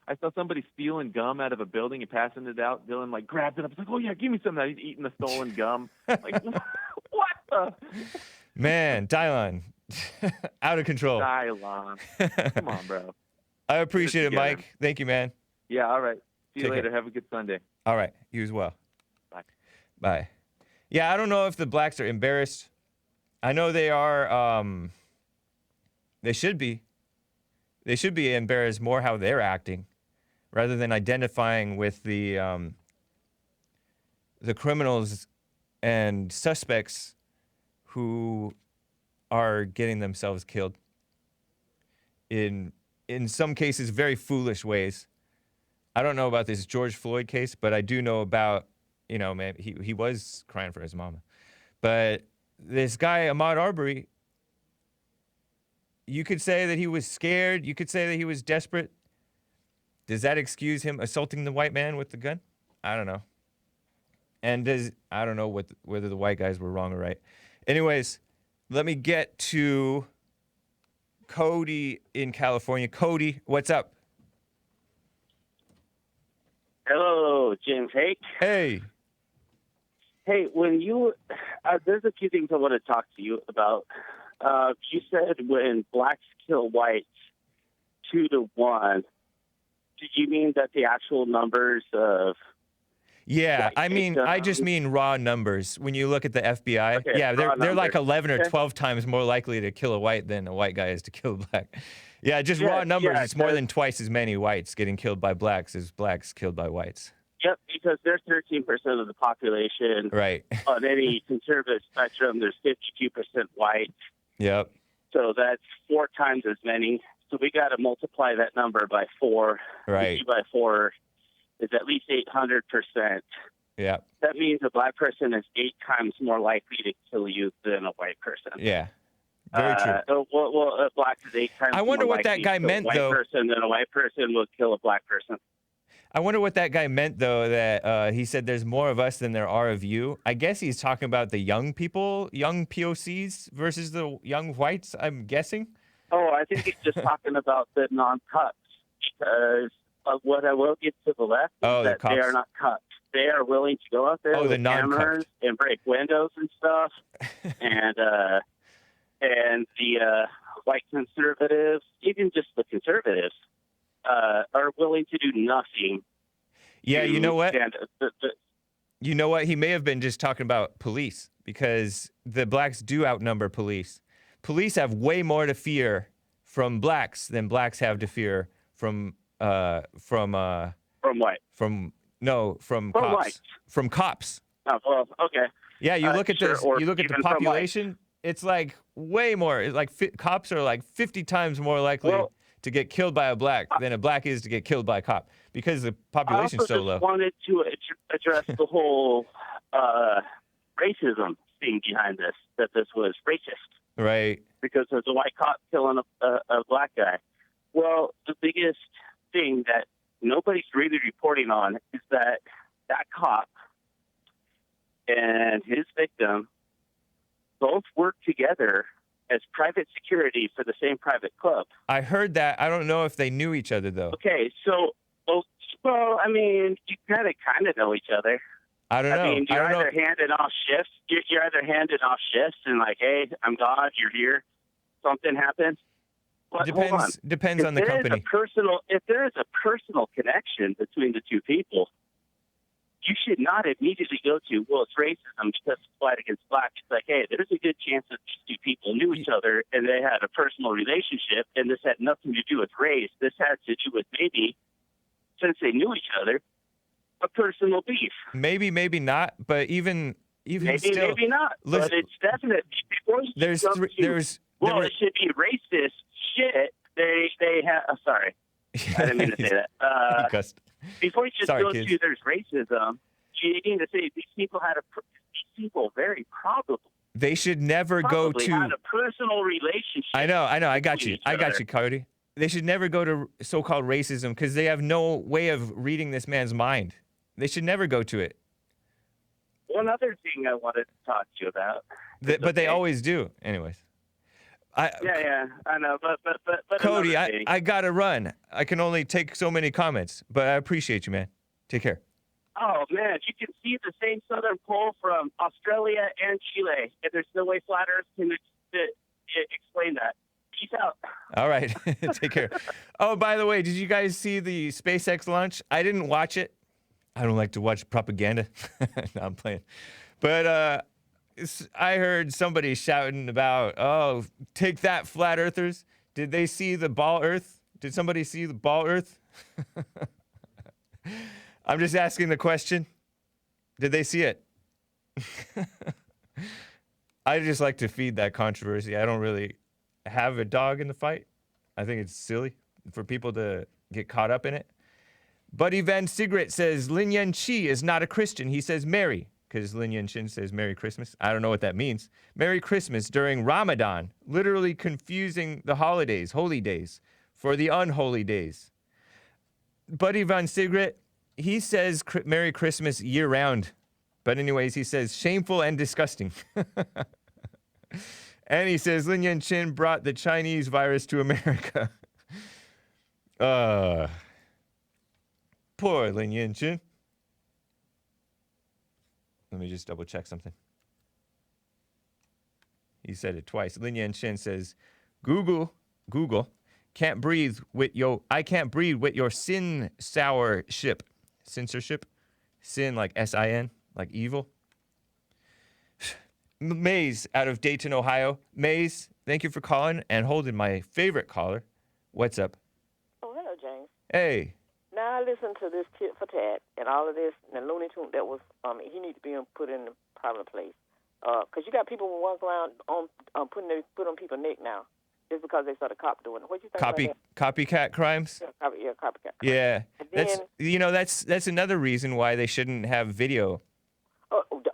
I saw somebody stealing gum out of a building and passing it out. Dylan grabbed it up. He's like, "Oh yeah, give me some of that." He's eating the stolen gum. Like, what the? Man, Dayotn, out of control. Dayotn, come on, bro. I appreciate it, Mike. Thank you, man. Yeah, all right. See you Take later. care. Have a good Sunday. All right, you as well. Bye. Bye. Yeah, I don't know if the blacks are embarrassed. I know they are. They should be. They should be embarrassed more how they're acting, rather than identifying with the criminals and suspects who are getting themselves killed in some cases very foolish ways. I don't know about this George Floyd case, but I do know about, man, he was crying for his mama. But this guy, Ahmaud Arbery, you could say that he was scared. You could say that he was desperate. Does that excuse him assaulting the white man with the gun? I don't know. And I don't know whether the white guys were wrong or right. Anyways, let me get to Cody in California. Cody, what's up? Hello, James Hake. Hey. Hey, when you, there's a few things I want to talk to you about. You said when blacks kill whites 2-1, did you mean that the actual numbers of... Yeah, I just mean raw numbers. When you look at the FBI, Okay, yeah, they're like 11 or Okay. 12 times more likely to kill a white than a white guy is to kill a black. Yeah, just raw numbers. yeah, It's more than twice as many whites getting killed by blacks as blacks killed by whites. Yep, because there's 13% of the population. Right. On any conservative spectrum, there's 52% white. Yep. So that's 4 times as many. So we got to multiply that number by 4. Right. 50 by 4 is at least 800%. Yeah. That means a black person is 8 times more likely to kill you than a white person. Yeah. Very true. Well, a black is 8 times I wonder more what that likely guy to kill meant, a white though. person than a white person will kill a black person. I wonder what that guy meant, though, that he said there's more of us than there are of you. I guess he's talking about the young people, young POCs versus the young whites, I'm guessing. Oh, I think he's just talking about the non-cuts, because what I will get to the left is that they are not cut. They are willing to go out there with cameras and break windows and stuff, and the white conservatives, even just the conservatives, are willing to do nothing. Yeah, you know what? You know what? He may have been just talking about police, because the blacks do outnumber police. Police have way more to fear from blacks than blacks have to fear from what? From cops. Whites. From cops. Oh, well, okay. Yeah, you look at this. You look at the population. It's like way more. It's like cops are like 50 times more likely to get killed by a black than a black is to get killed by a cop, because the population's so low. I also wanted to address the whole racism thing behind this. That this was racist. Right. Because there's a white cop killing a black guy. Well, the biggest thing that nobody's really reporting on is that cop and his victim both work together as private security for the same private club. I heard that. I don't know if they knew each other, though. Okay, so, well, I mean, you kind of know each other. I don't know. I mean, you're either handing off shifts. You're either handing off shifts and like, hey, I'm God, you're here. Something happens. But depends on the company. If there is a personal connection between the two people, you should not immediately go to, well, it's racism because it's white against black. It's like, hey, there's a good chance that these two people knew each other and they had a personal relationship, and this had nothing to do with race. This had to do with maybe, since they knew each other, a personal beef. Maybe not, but even maybe, still, maybe not. But it's definitely before you it should be racist shit. They have. Sorry, I didn't mean to say that. Before you just go to there's racism, you need to say these people very probably. They should never go to. Had a personal relationship. I know. I got you, Cody. They should never go to so-called racism because they have no way of reading this man's mind. They should never go to it. One other thing I wanted to talk to you about. But they always do. Anyways. Yeah, I know. But Cody, I got to run. I can only take so many comments, but I appreciate you, man. Take care. Oh, man, you can see the same southern pole from Australia and Chile. And there's no way flat Earth can explain that. Peace out. All right. Take care. Oh, by the way, did you guys see the SpaceX launch? I didn't watch it. I don't like to watch propaganda. No, I'm playing. But I heard somebody shouting about, oh, take that, flat earthers. Did they see the ball earth? Did somebody see the ball earth? I'm just asking the question. Did they see it? I just like to feed that controversy. I don't really have a dog in the fight. I think it's silly for people to get caught up in it. Buddy Van Sigret says Lin Yan Chi is not a Christian. He says Merry, because Lin Yan Chin says Merry Christmas. I don't know what that means. Merry Christmas during Ramadan, literally confusing the holidays, holy days, for the unholy days. Buddy Van Sigret, he says Merry Christmas year-round. But anyways, he says shameful and disgusting. And he says Lin Yan Chin brought the Chinese virus to America. Poor Lin Yan Chin. Let me just double check something. He said it twice. Lin Yan Chin says, Google, can't breathe with I can't breathe with your sin sour ship. Censorship. Sin like S-I-N, like evil. Maze out of Dayton, Ohio. Maze, thank you for calling and holding my favorite caller. What's up? Oh, hello, James. Hey. Now I listened to this tit for tat and all of this, and the Looney Tune that was, he needs to be put in the proper place. Because you got people who walk around on put on people's neck now, just because they saw the cop doing it. What do you think about that? Copycat crimes? Yeah, copycat crimes. Yeah. Then, That's another reason why they shouldn't have video.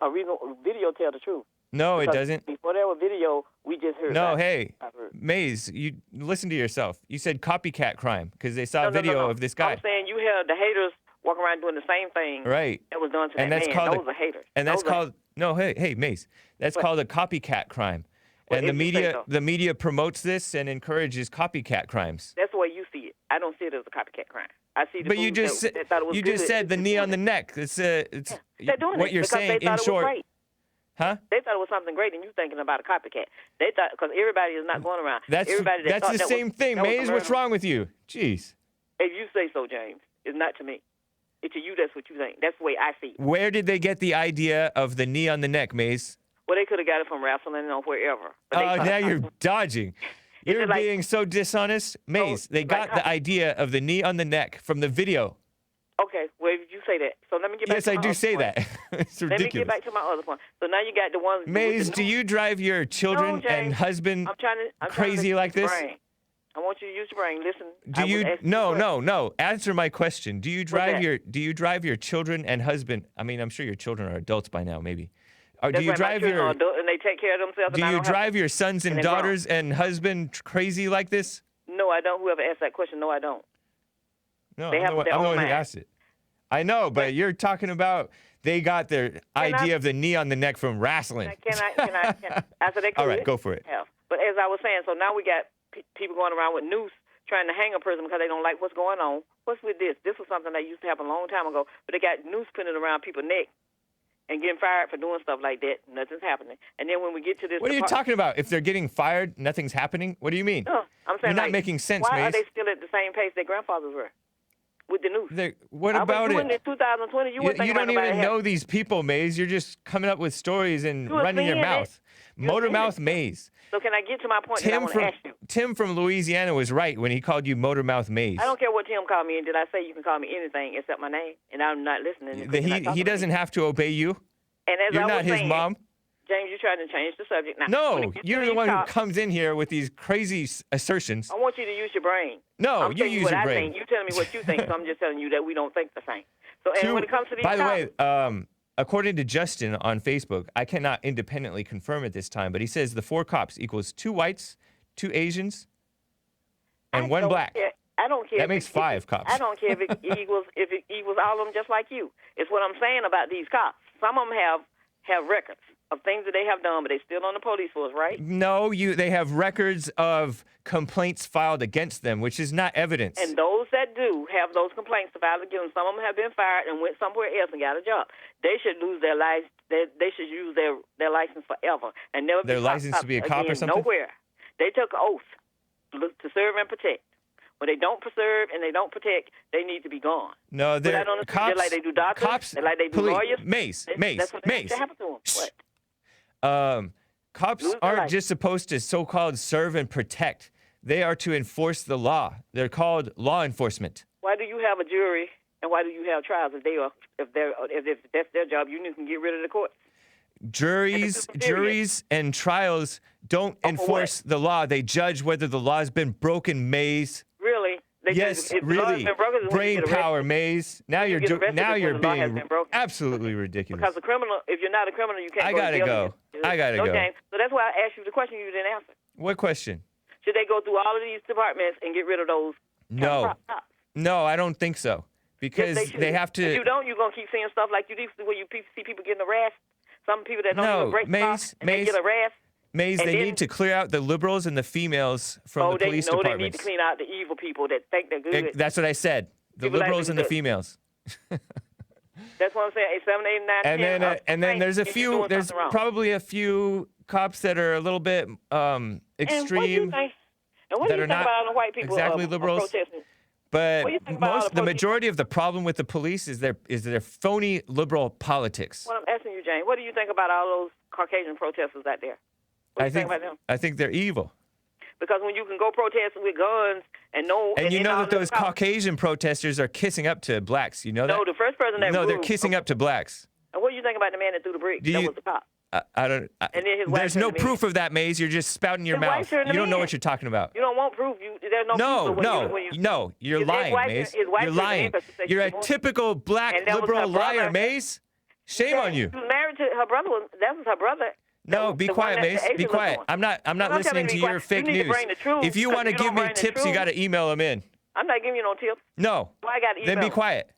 A reason video tell the truth. No, because it doesn't. Before there was video, we just heard. No, hey, Maze, you listen to yourself. You said copycat crime because they saw video of this guy. I'm saying you had the haters walking around doing the same thing. Right. That was done to and that that's man. Called Those are haters. And that's called hey, Maze. That's called a copycat crime. Well, and the media promotes this and encourages copycat crimes. That's the way you see it. I don't see it as a copycat crime. I see the but you just said the knee on the neck. It's what you're saying in short. Huh? They thought it was something great, and you thinking about a copycat. They thought, because everybody is not going around. That's the same thing, Maze. What's wrong with you? Jeez. If you say so, James, it's not to me. It's to you. That's what you think. That's the way I see it. Where did they get the idea of the knee on the neck, Maze? Well, they could have got it from wrestling or wherever. Oh, now you're dodging. You're being so dishonest. Maze, they got the idea of the knee on the neck from the video. Okay, well, if you say that. So let me get back to my other point. Yes, I do say that. It's ridiculous. Let me get back to my other point. So now you got the ones... Maze, do you drive your children and husband crazy like this? Brain. I want you to use your brain. Listen. Do you... No. Answer my question. Do you drive your children and husband... I mean, I'm sure your children are adults by now, maybe. Or do you drive your... And they take care of themselves. Do you drive your sons and daughters and husband crazy like this? No, I don't. Whoever asked that question, no, I don't. No, I'm the one who asked it. I know, but you're talking about they got their idea of the knee on the neck from wrestling. Can I answer that? All right, go for it. Yeah. But as I was saying, so now we got people going around with noose trying to hang a person because they don't like what's going on. What's with this? This was something that used to happen a long time ago, but they got noose putting around people's neck and getting fired for doing stuff like that. Nothing's happening. And then when we get to this... What are you talking about? If they're getting fired, nothing's happening? What do you mean? No, I'm saying you're not making sense, why Maze. Are they still at the same pace their grandfathers were? With the news. What about it? In 2020, you don't even know these people, Maze. You're just coming up with stories and running your mouth. Motor mouth Maze. So can I get to my point that I want to ask you? Tim from Louisiana was right when he called you Motor Mouth Maze. I don't care what Tim called me, and did I say you can call me anything except my name? And I'm not listening. He doesn't have to obey you. And as you're not his mom. James, you're trying to change the subject. Now, no, you're the one who comes in here with these crazy assertions. I want you to use your brain. No, you use your brain. You're telling me what you think, so I'm just telling you that we don't think the same. So, when it comes to these by the way, according to Justin on Facebook, I cannot independently confirm at this time, but he says the 4 cops equals 2 whites, 2 Asians, and 1 black. I don't care. That makes 5 cops. I don't care if it equals all of them just like you. It's what I'm saying about these cops. Some of them have records of things that they have done, but they're still on the police force, right? No, they have records of complaints filed against them, which is not evidence. And those that do have those complaints filed against them, some of them have been fired and went somewhere else and got a job. They should lose their license. They should use their license forever and never their license to be a cop or something. Nowhere. They took an oath to serve and protect. When they don't preserve and they don't protect, they need to be gone. No, they're I don't understand. cops. They're like they do doctors. Cops, They're like they do police, lawyers. Mace. That's what Mace. happened to them. What? Cops Lose their aren't life. just supposed to so-called serve and protect. They are to enforce the law. They're called law enforcement. Why do you have a jury and why do you have trials if that's their job? You can get rid of the court. Juries and trials don't enforce the law. They judge whether the law has been broken, Maze. Really? Yes, if the law has really. been broken, then when you Brain get arrested. power, Maze. Now you're get arrested is when the law has being been broken. absolutely ridiculous. Because a criminal, if you're not a criminal, you can't I go gotta to jail. go. I gotta go. Okay, so that's why I asked you the question you didn't answer. What question? Should they go through all of these departments and get rid of those? No. cops? No, I don't think so. Because Yes, they have to. If you don't, you're gonna keep seeing stuff like you do where you see people getting harassed. Some people that don't No, even break the law, and they Maze, get harassed. Maze, And they then- need to clear out the liberals and the females from the police they need to departments. clean out the evil people that think they're good. That's what I said. The People like liberals to and the do- females. That's what I'm saying. 8, 7, 8, 9, 10. And then there's a you're few. doing There's something wrong. probably a few cops that are a little bit And what do you extreme. think? And what do that you are think not about all the white people exactly liberals. protesting? But What do you think about all the the police? majority of the problem with the police is their phony liberal politics. Well, I'm asking you, Jane. What do you think about all those Caucasian protesters out there? What do you think about them? I think they're evil. Because when you can go protest with guns and no, And you then know all that the those cops- Caucasian protesters are kissing up to blacks. You know that? No, the first person that No, they're moved- kissing up to blacks. And what do you think about the man that threw the brick? Do That you- was the cop. I don't. And then his wife There's no turned to me. proof of that, Maze. You're just spouting your His wife mouth. turned to You don't know me. what you're talking about. You don't want proof. There's no No, proof. no, you're his lying, wife- Maze. his wife You're turned to me lying. because she said You're she a wanted- typical black And that was liberal her brother. liar, Maze. Shame on you. She was married to her brother. That was her brother. No, be The one quiet, that Maze. the Be agent was quiet. on. I'm not Don't tell me listening to to be your quiet. fake You need to news. bring the truth, If you 'cause want to you give don't me bring the tips, you truth. got to email them in. I'm not giving you no tips. No. Why I got to email? Then be quiet.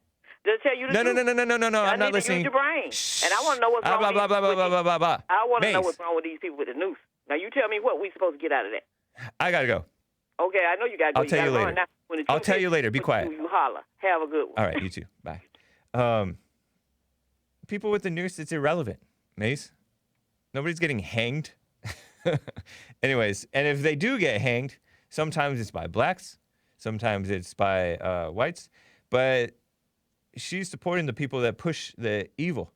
They'll tell you the No, truth. no. I I'm need not to listening. use your brain. And I want to know what's wrong Blah, with blah, these blah, people blah, with blah, blah, blah, blah. I want to know Maze, what's wrong with these people with the noose. Now you tell me what we supposed to get out of that. I got to go. Okay, I know you got to go. I'll tell you gotta later. run now. When the I'll truth tell hits, you later. Be quiet. You holler. Have a good one. All right, you too. Bye. People with the noose, it's irrelevant. Maze, nobody's getting hanged. Anyways, and if they do get hanged, sometimes it's by blacks, sometimes it's by whites, but she's supporting the people that push the evil.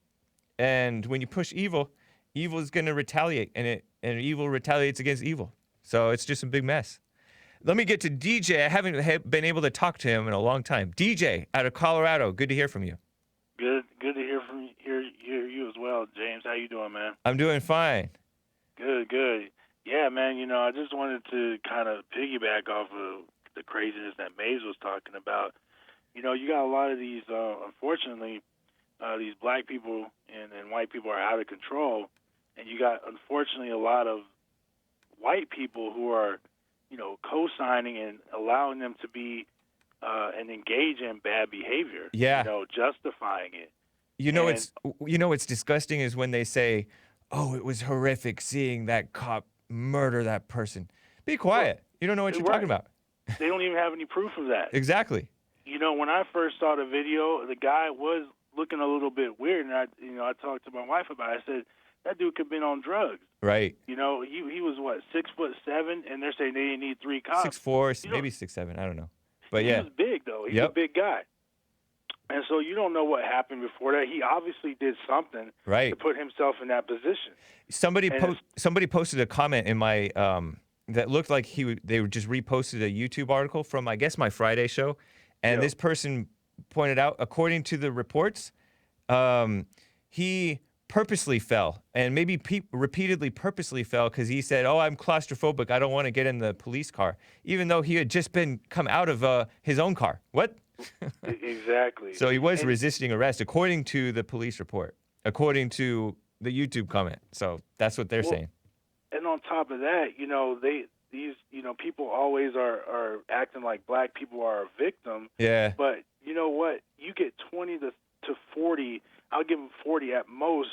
And when you push evil, evil is going to retaliate, and evil retaliates against evil. So it's just a big mess. Let me get to DJ. I haven't been able to talk to him in a long time. DJ out of Colorado. Good to hear from you. Good to hear from you as well, James. How you doing, man? I'm doing fine. Good. Yeah, man, I just wanted to kind of piggyback off of the craziness that Maze was talking about. You got a lot of these, unfortunately, these black people and white people are out of control. And you got, unfortunately, a lot of white people who are, co-signing and allowing them to be and engage in bad behavior. Yeah. Justifying it. What's disgusting is when they say, "Oh, it was horrific seeing that cop murder that person." Be quiet. You don't know what you're talking about. They don't even have any proof of that. Exactly. When I first saw the video, the guy was looking a little bit weird, and I talked to my wife about it. I said, that dude could have been on drugs. Right. He was what, 6'7", and they're saying they need 3 cops. 6'4", maybe 6'7". I don't know. But yeah. He was big though. He's a big guy. And so you don't know what happened before that. He obviously did something to put himself in that position. Somebody posted a comment in my that looked like they just reposted a YouTube article from, I guess, my Friday show, and this person pointed out, according to the reports, he purposely fell, and maybe repeatedly purposely fell because he said, "Oh, I'm claustrophobic. I don't want to get in the police car," even though he had just come out of his own car. What? Exactly. So he was resisting arrest, according to the police report, according to the YouTube comment. So that's what they're saying. And on top of that, these people always are acting like black people are a victim. Yeah. But you know what? You get 20 to 40. I'll give them 40 at most.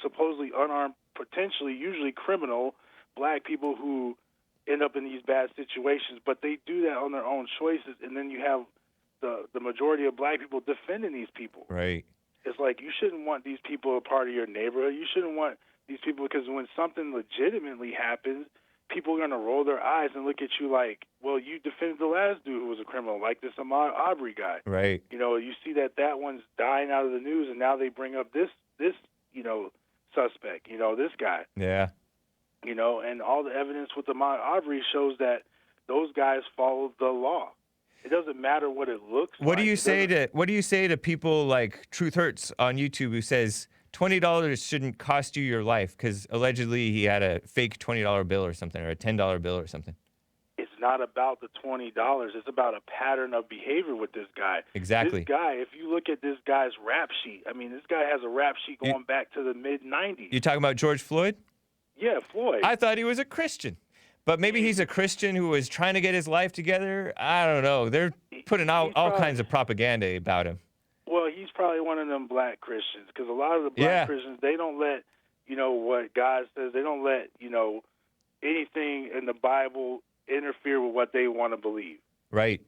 Supposedly unarmed, potentially, usually criminal, black people who end up in these bad situations. But they do that on their own choices, and then you have the majority of black people defending these people. Right. It's like you shouldn't want these people a part of your neighborhood. You shouldn't want these people, because when something legitimately happens, people are going to roll their eyes and look at you like, well, you defended the last dude who was a criminal, like this Ahmaud Arbery guy. Right. You know, you see that one's dying out of the news, and now they bring up this suspect, this guy. Yeah. And all the evidence with Ahmaud Arbery shows that those guys followed the law. It doesn't matter what it looks like. What do you say to people like Truth Hurts on YouTube who says $20 shouldn't cost you your life because allegedly he had a fake $20 bill or something, or a $10 bill or something? It's not about the $20. It's about a pattern of behavior with this guy. Exactly. This guy, if you look at this guy's rap sheet, I mean, this guy has a rap sheet going back to the mid-'90s. You talking about George Floyd? Yeah, Floyd. I thought he was a Christian. But maybe he's a Christian who was trying to get his life together. I don't know. They're putting out all kinds of propaganda about him. Well, he's probably one of them black Christians, because a lot of the black Christians, they don't let, what God says. They don't let, anything in the Bible interfere with what they want to believe. Right.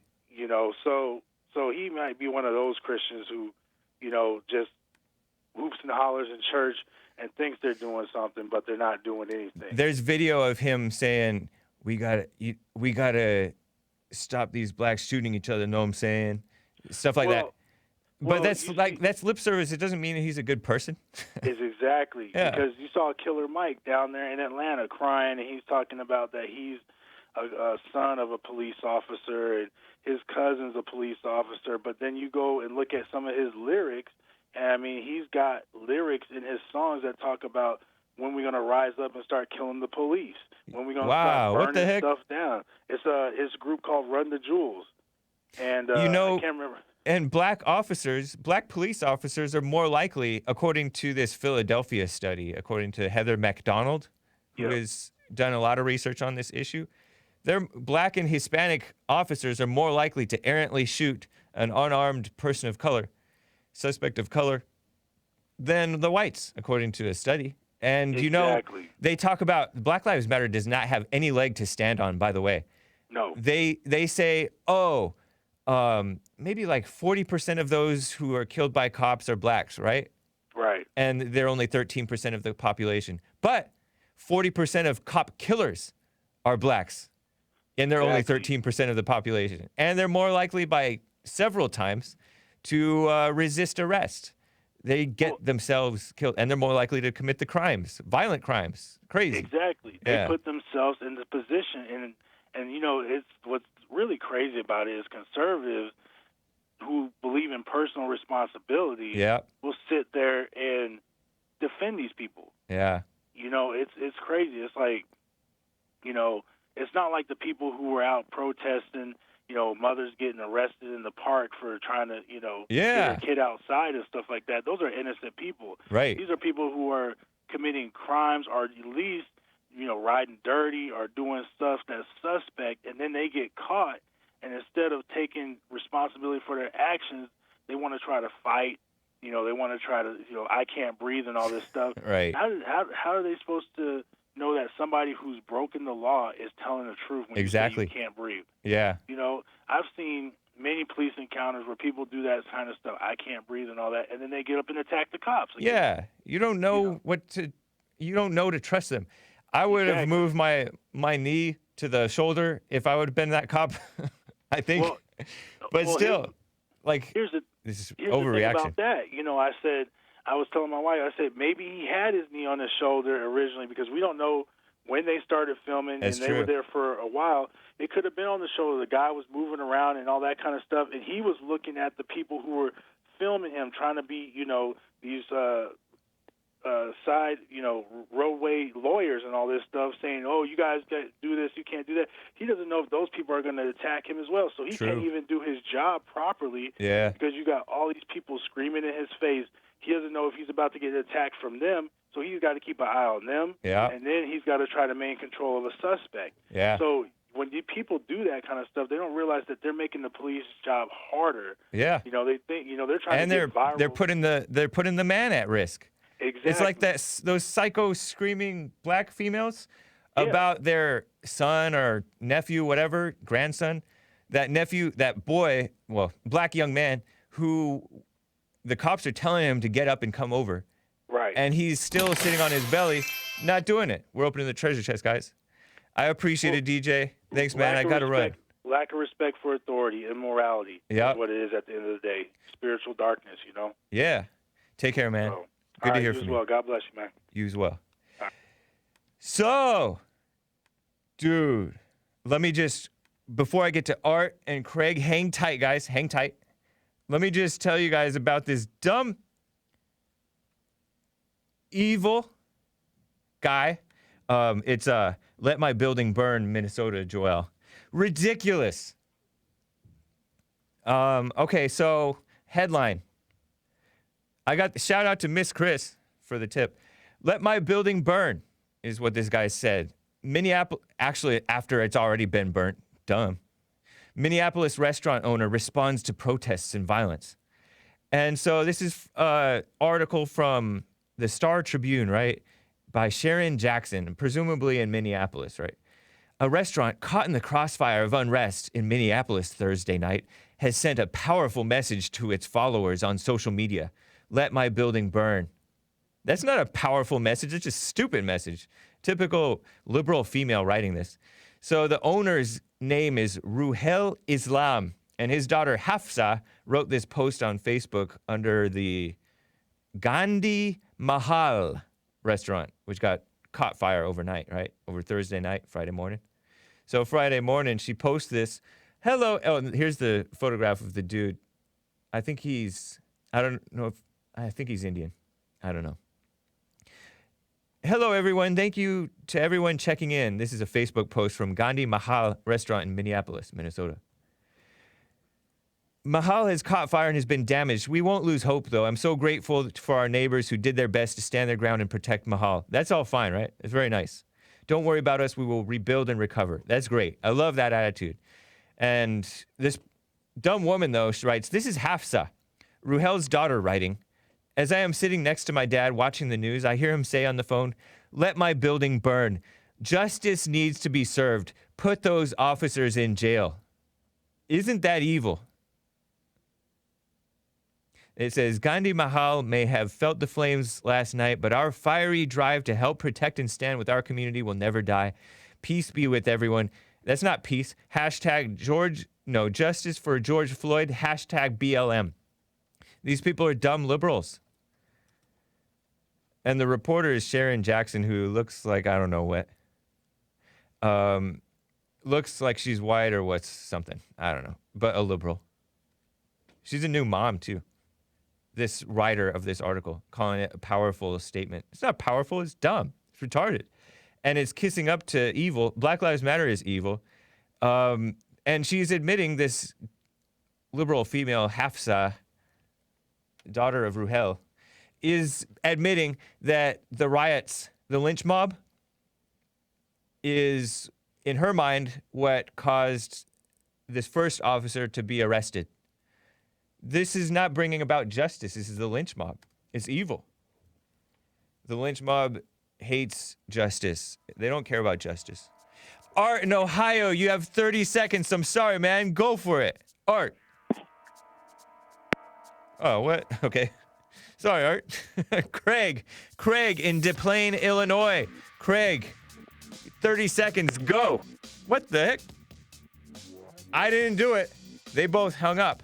So he might be one of those Christians who, just whoops and hollers in church and thinks they're doing something, but they're not doing anything. There's video of him saying, we gotta stop these blacks shooting each other, know what I'm saying? Stuff like that. But that's lip service. It doesn't mean he's a good person. Is exactly. Yeah. Because you saw Killer Mike down there in Atlanta crying, and he's talking about that he's a son of a police officer and his cousin's a police officer. But then you go and look at some of his lyrics, and I mean, he's got lyrics in his songs that talk about when we're going to rise up and start killing the police, when we're going to start what the burning heck? stuff down. It's a group called Run the Jewels. And I can't remember. And black police officers are more likely, according to this Philadelphia study, according to Heather McDonald, who has done a lot of research on this issue, black and Hispanic officers are more likely to errantly shoot an unarmed person of color, suspect of color, than the whites, according to a study. And, they talk about Black Lives Matter does not have any leg to stand on, by the way. No. They say, maybe like 40% of those who are killed by cops are blacks, right? Right. And they're only 13% of the population. But 40% of cop killers are blacks, and they're only 13% of the population. And they're more likely by several times to resist arrest. They get themselves killed, and they're more likely to commit the crimes, violent crimes. Crazy. Exactly. They put themselves in the position, and it's what's really crazy about it is conservatives who believe in personal responsibility will sit there and defend these people. Yeah. It's crazy. It's like, it's not like the people who were out protesting, mothers getting arrested in the park for trying to, get their kid outside and stuff like that. Those are innocent people. Right. These are people who are committing crimes or at least, riding dirty or doing stuff that's suspect, and then they get caught, and instead of taking responsibility for their actions, they want to try to fight. They want to try to, I can't breathe and all this stuff. Right. How are they supposed to know that somebody who's broken the law is telling the truth when you say you can't breathe? Yeah. I've seen many police encounters where people do that kind of stuff. I can't breathe and all that, and then they get up and attack the cops. Again. Yeah. You don't know you don't know to trust them. I would have moved my knee to the shoulder if I would have been that cop, I think. But still, this is here's overreaction. The thing about that. I was telling my wife, I said, maybe he had his knee on his shoulder originally because we don't know when they started filming and they were there for a while. It could have been on the shoulder. The guy was moving around and all that kind of stuff, and he was looking at the people who were filming him, trying to be, these side, roadway lawyers and all this stuff, saying, "Oh, you guys got to do this, you can't do that." He doesn't know if those people are going to attack him as well, so he can't even do his job properly. Yeah. Because you got all these people screaming in his face. He doesn't know if he's about to get attacked from them, so he's got to keep an eye on them. Yeah. And then he's got to try to maintain control of a suspect. Yeah. So when people do that kind of stuff, they don't realize that they're making the police job harder. Yeah. They think they're trying to get viral. They're putting the man at risk. Exactly. It's like those psycho screaming black females about their son or nephew, whatever, grandson. That boy, black young man who the cops are telling him to get up and come over. Right. And he's still sitting on his belly, not doing it. We're opening the treasure chest, guys. I appreciate it, DJ. Thanks, man. I got to run. Lack of respect for authority, immorality. Yep. Is what it is at the end of the day. Spiritual darkness, you know? Yeah. Take care, man. So, Good to hear you from as you. well. God bless you, man. You as well. So, dude, let me just, before I get to Art and Craig, hang tight, guys. Hang tight. Let me just tell you guys about this dumb, evil guy. It's Let My Building Burn, Minnesota, Joel. Ridiculous. Okay, so headline. I got the shout out to Miss Chris for the tip. Let my building burn is what this guy said. Minneapolis, actually, after it's already been burnt. Dumb. Minneapolis restaurant owner responds to protests and violence. And so this is an article from the Star Tribune, right? By Sharon Jackson, presumably in Minneapolis, right? A restaurant caught in the crossfire of unrest in Minneapolis Thursday night has sent a powerful message to its followers on social media. Let my building burn. That's not a powerful message. It's just a stupid message. Typical liberal female writing this. So the owner's name is Ruhel Islam, and his daughter Hafsa wrote this post on Facebook under the Gandhi Mahal restaurant, which got caught fire overnight, right? Over Thursday night, Friday morning. So Friday morning, she posts this. Hello. Oh, and here's the photograph of the dude. I think he's Indian. I don't know. Hello, everyone. Thank you to everyone checking in. This is a Facebook post from Gandhi Mahal restaurant in Minneapolis, Minnesota. Mahal has caught fire and has been damaged. We won't lose hope, though. I'm so grateful for our neighbors who did their best to stand their ground and protect Mahal. That's all fine, right? It's very nice. Don't worry about us. We will rebuild and recover. That's great. I love that attitude. And this dumb woman, though, she writes, this is Hafsa, Ruhel's daughter, writing. As I am sitting next to my dad watching the news, I hear him say on the phone, let my building burn. Justice needs to be served. Put those officers in jail. Isn't that evil? It says, Gandhi Mahal may have felt the flames last night, but our fiery drive to help protect and stand with our community will never die. Peace be with everyone. That's not peace. Hashtag justice for George Floyd. Hashtag BLM. These people are dumb liberals. And the reporter is Sharon Jackson, who looks like, I don't know what. Looks like she's white or what's something. I don't know. But a liberal. She's a new mom, too. This writer of this article, calling it a powerful statement. It's not powerful, it's dumb. It's retarded. And it's kissing up to evil. Black Lives Matter is evil. And she's admitting, this liberal female, Hafsa, daughter of Ruhel, is admitting that the riots, the lynch mob, is, in her mind, what caused this first officer to be arrested. This is not bringing about justice. This is the lynch mob. It's evil. The lynch mob hates justice. They don't care about justice. Art in Ohio, you have 30 seconds. I'm sorry, man. Go for it. Art. Oh, what? Okay. Sorry, Art. Craig in Des Plaines, Illinois. Craig, 30 seconds, go. What the heck? I didn't do it. They both hung up.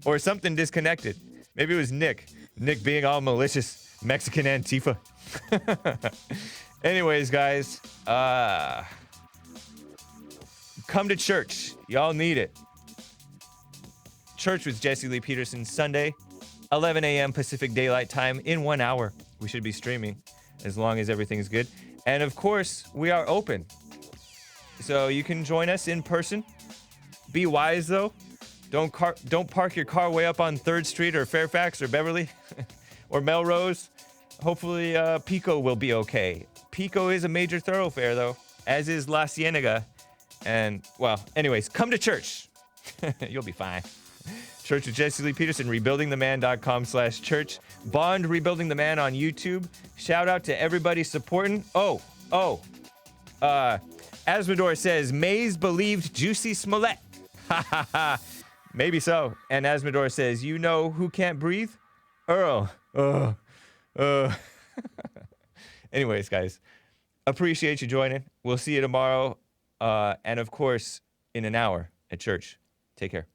Or something disconnected. Maybe it was Nick. Nick being all malicious. Mexican Antifa. Anyways, guys, come to church. Y'all need it. Church with Jesse Lee Peterson, Sunday, 11 a.m. Pacific Daylight Time in 1 hour. We should be streaming as long as everything's good. And of course, we are open. So you can join us in person. Be wise, though. Don't park your car way up on 3rd Street or Fairfax or Beverly or Melrose. Hopefully, Pico will be okay. Pico is a major thoroughfare, though, as is La Cienega. And, well, anyways, come to church. You'll be fine. Church with Jesse Lee Peterson, rebuildingtheman.com/church. Bond Rebuilding the Man on YouTube. Shout out to everybody supporting. Asmodor says, Mays believed Juicy Smollett. Ha ha ha. Maybe so. And Asmodor says, you know who can't breathe? Earl. Anyways, guys. Appreciate you joining. We'll see you tomorrow. And of course, in an hour at church. Take care.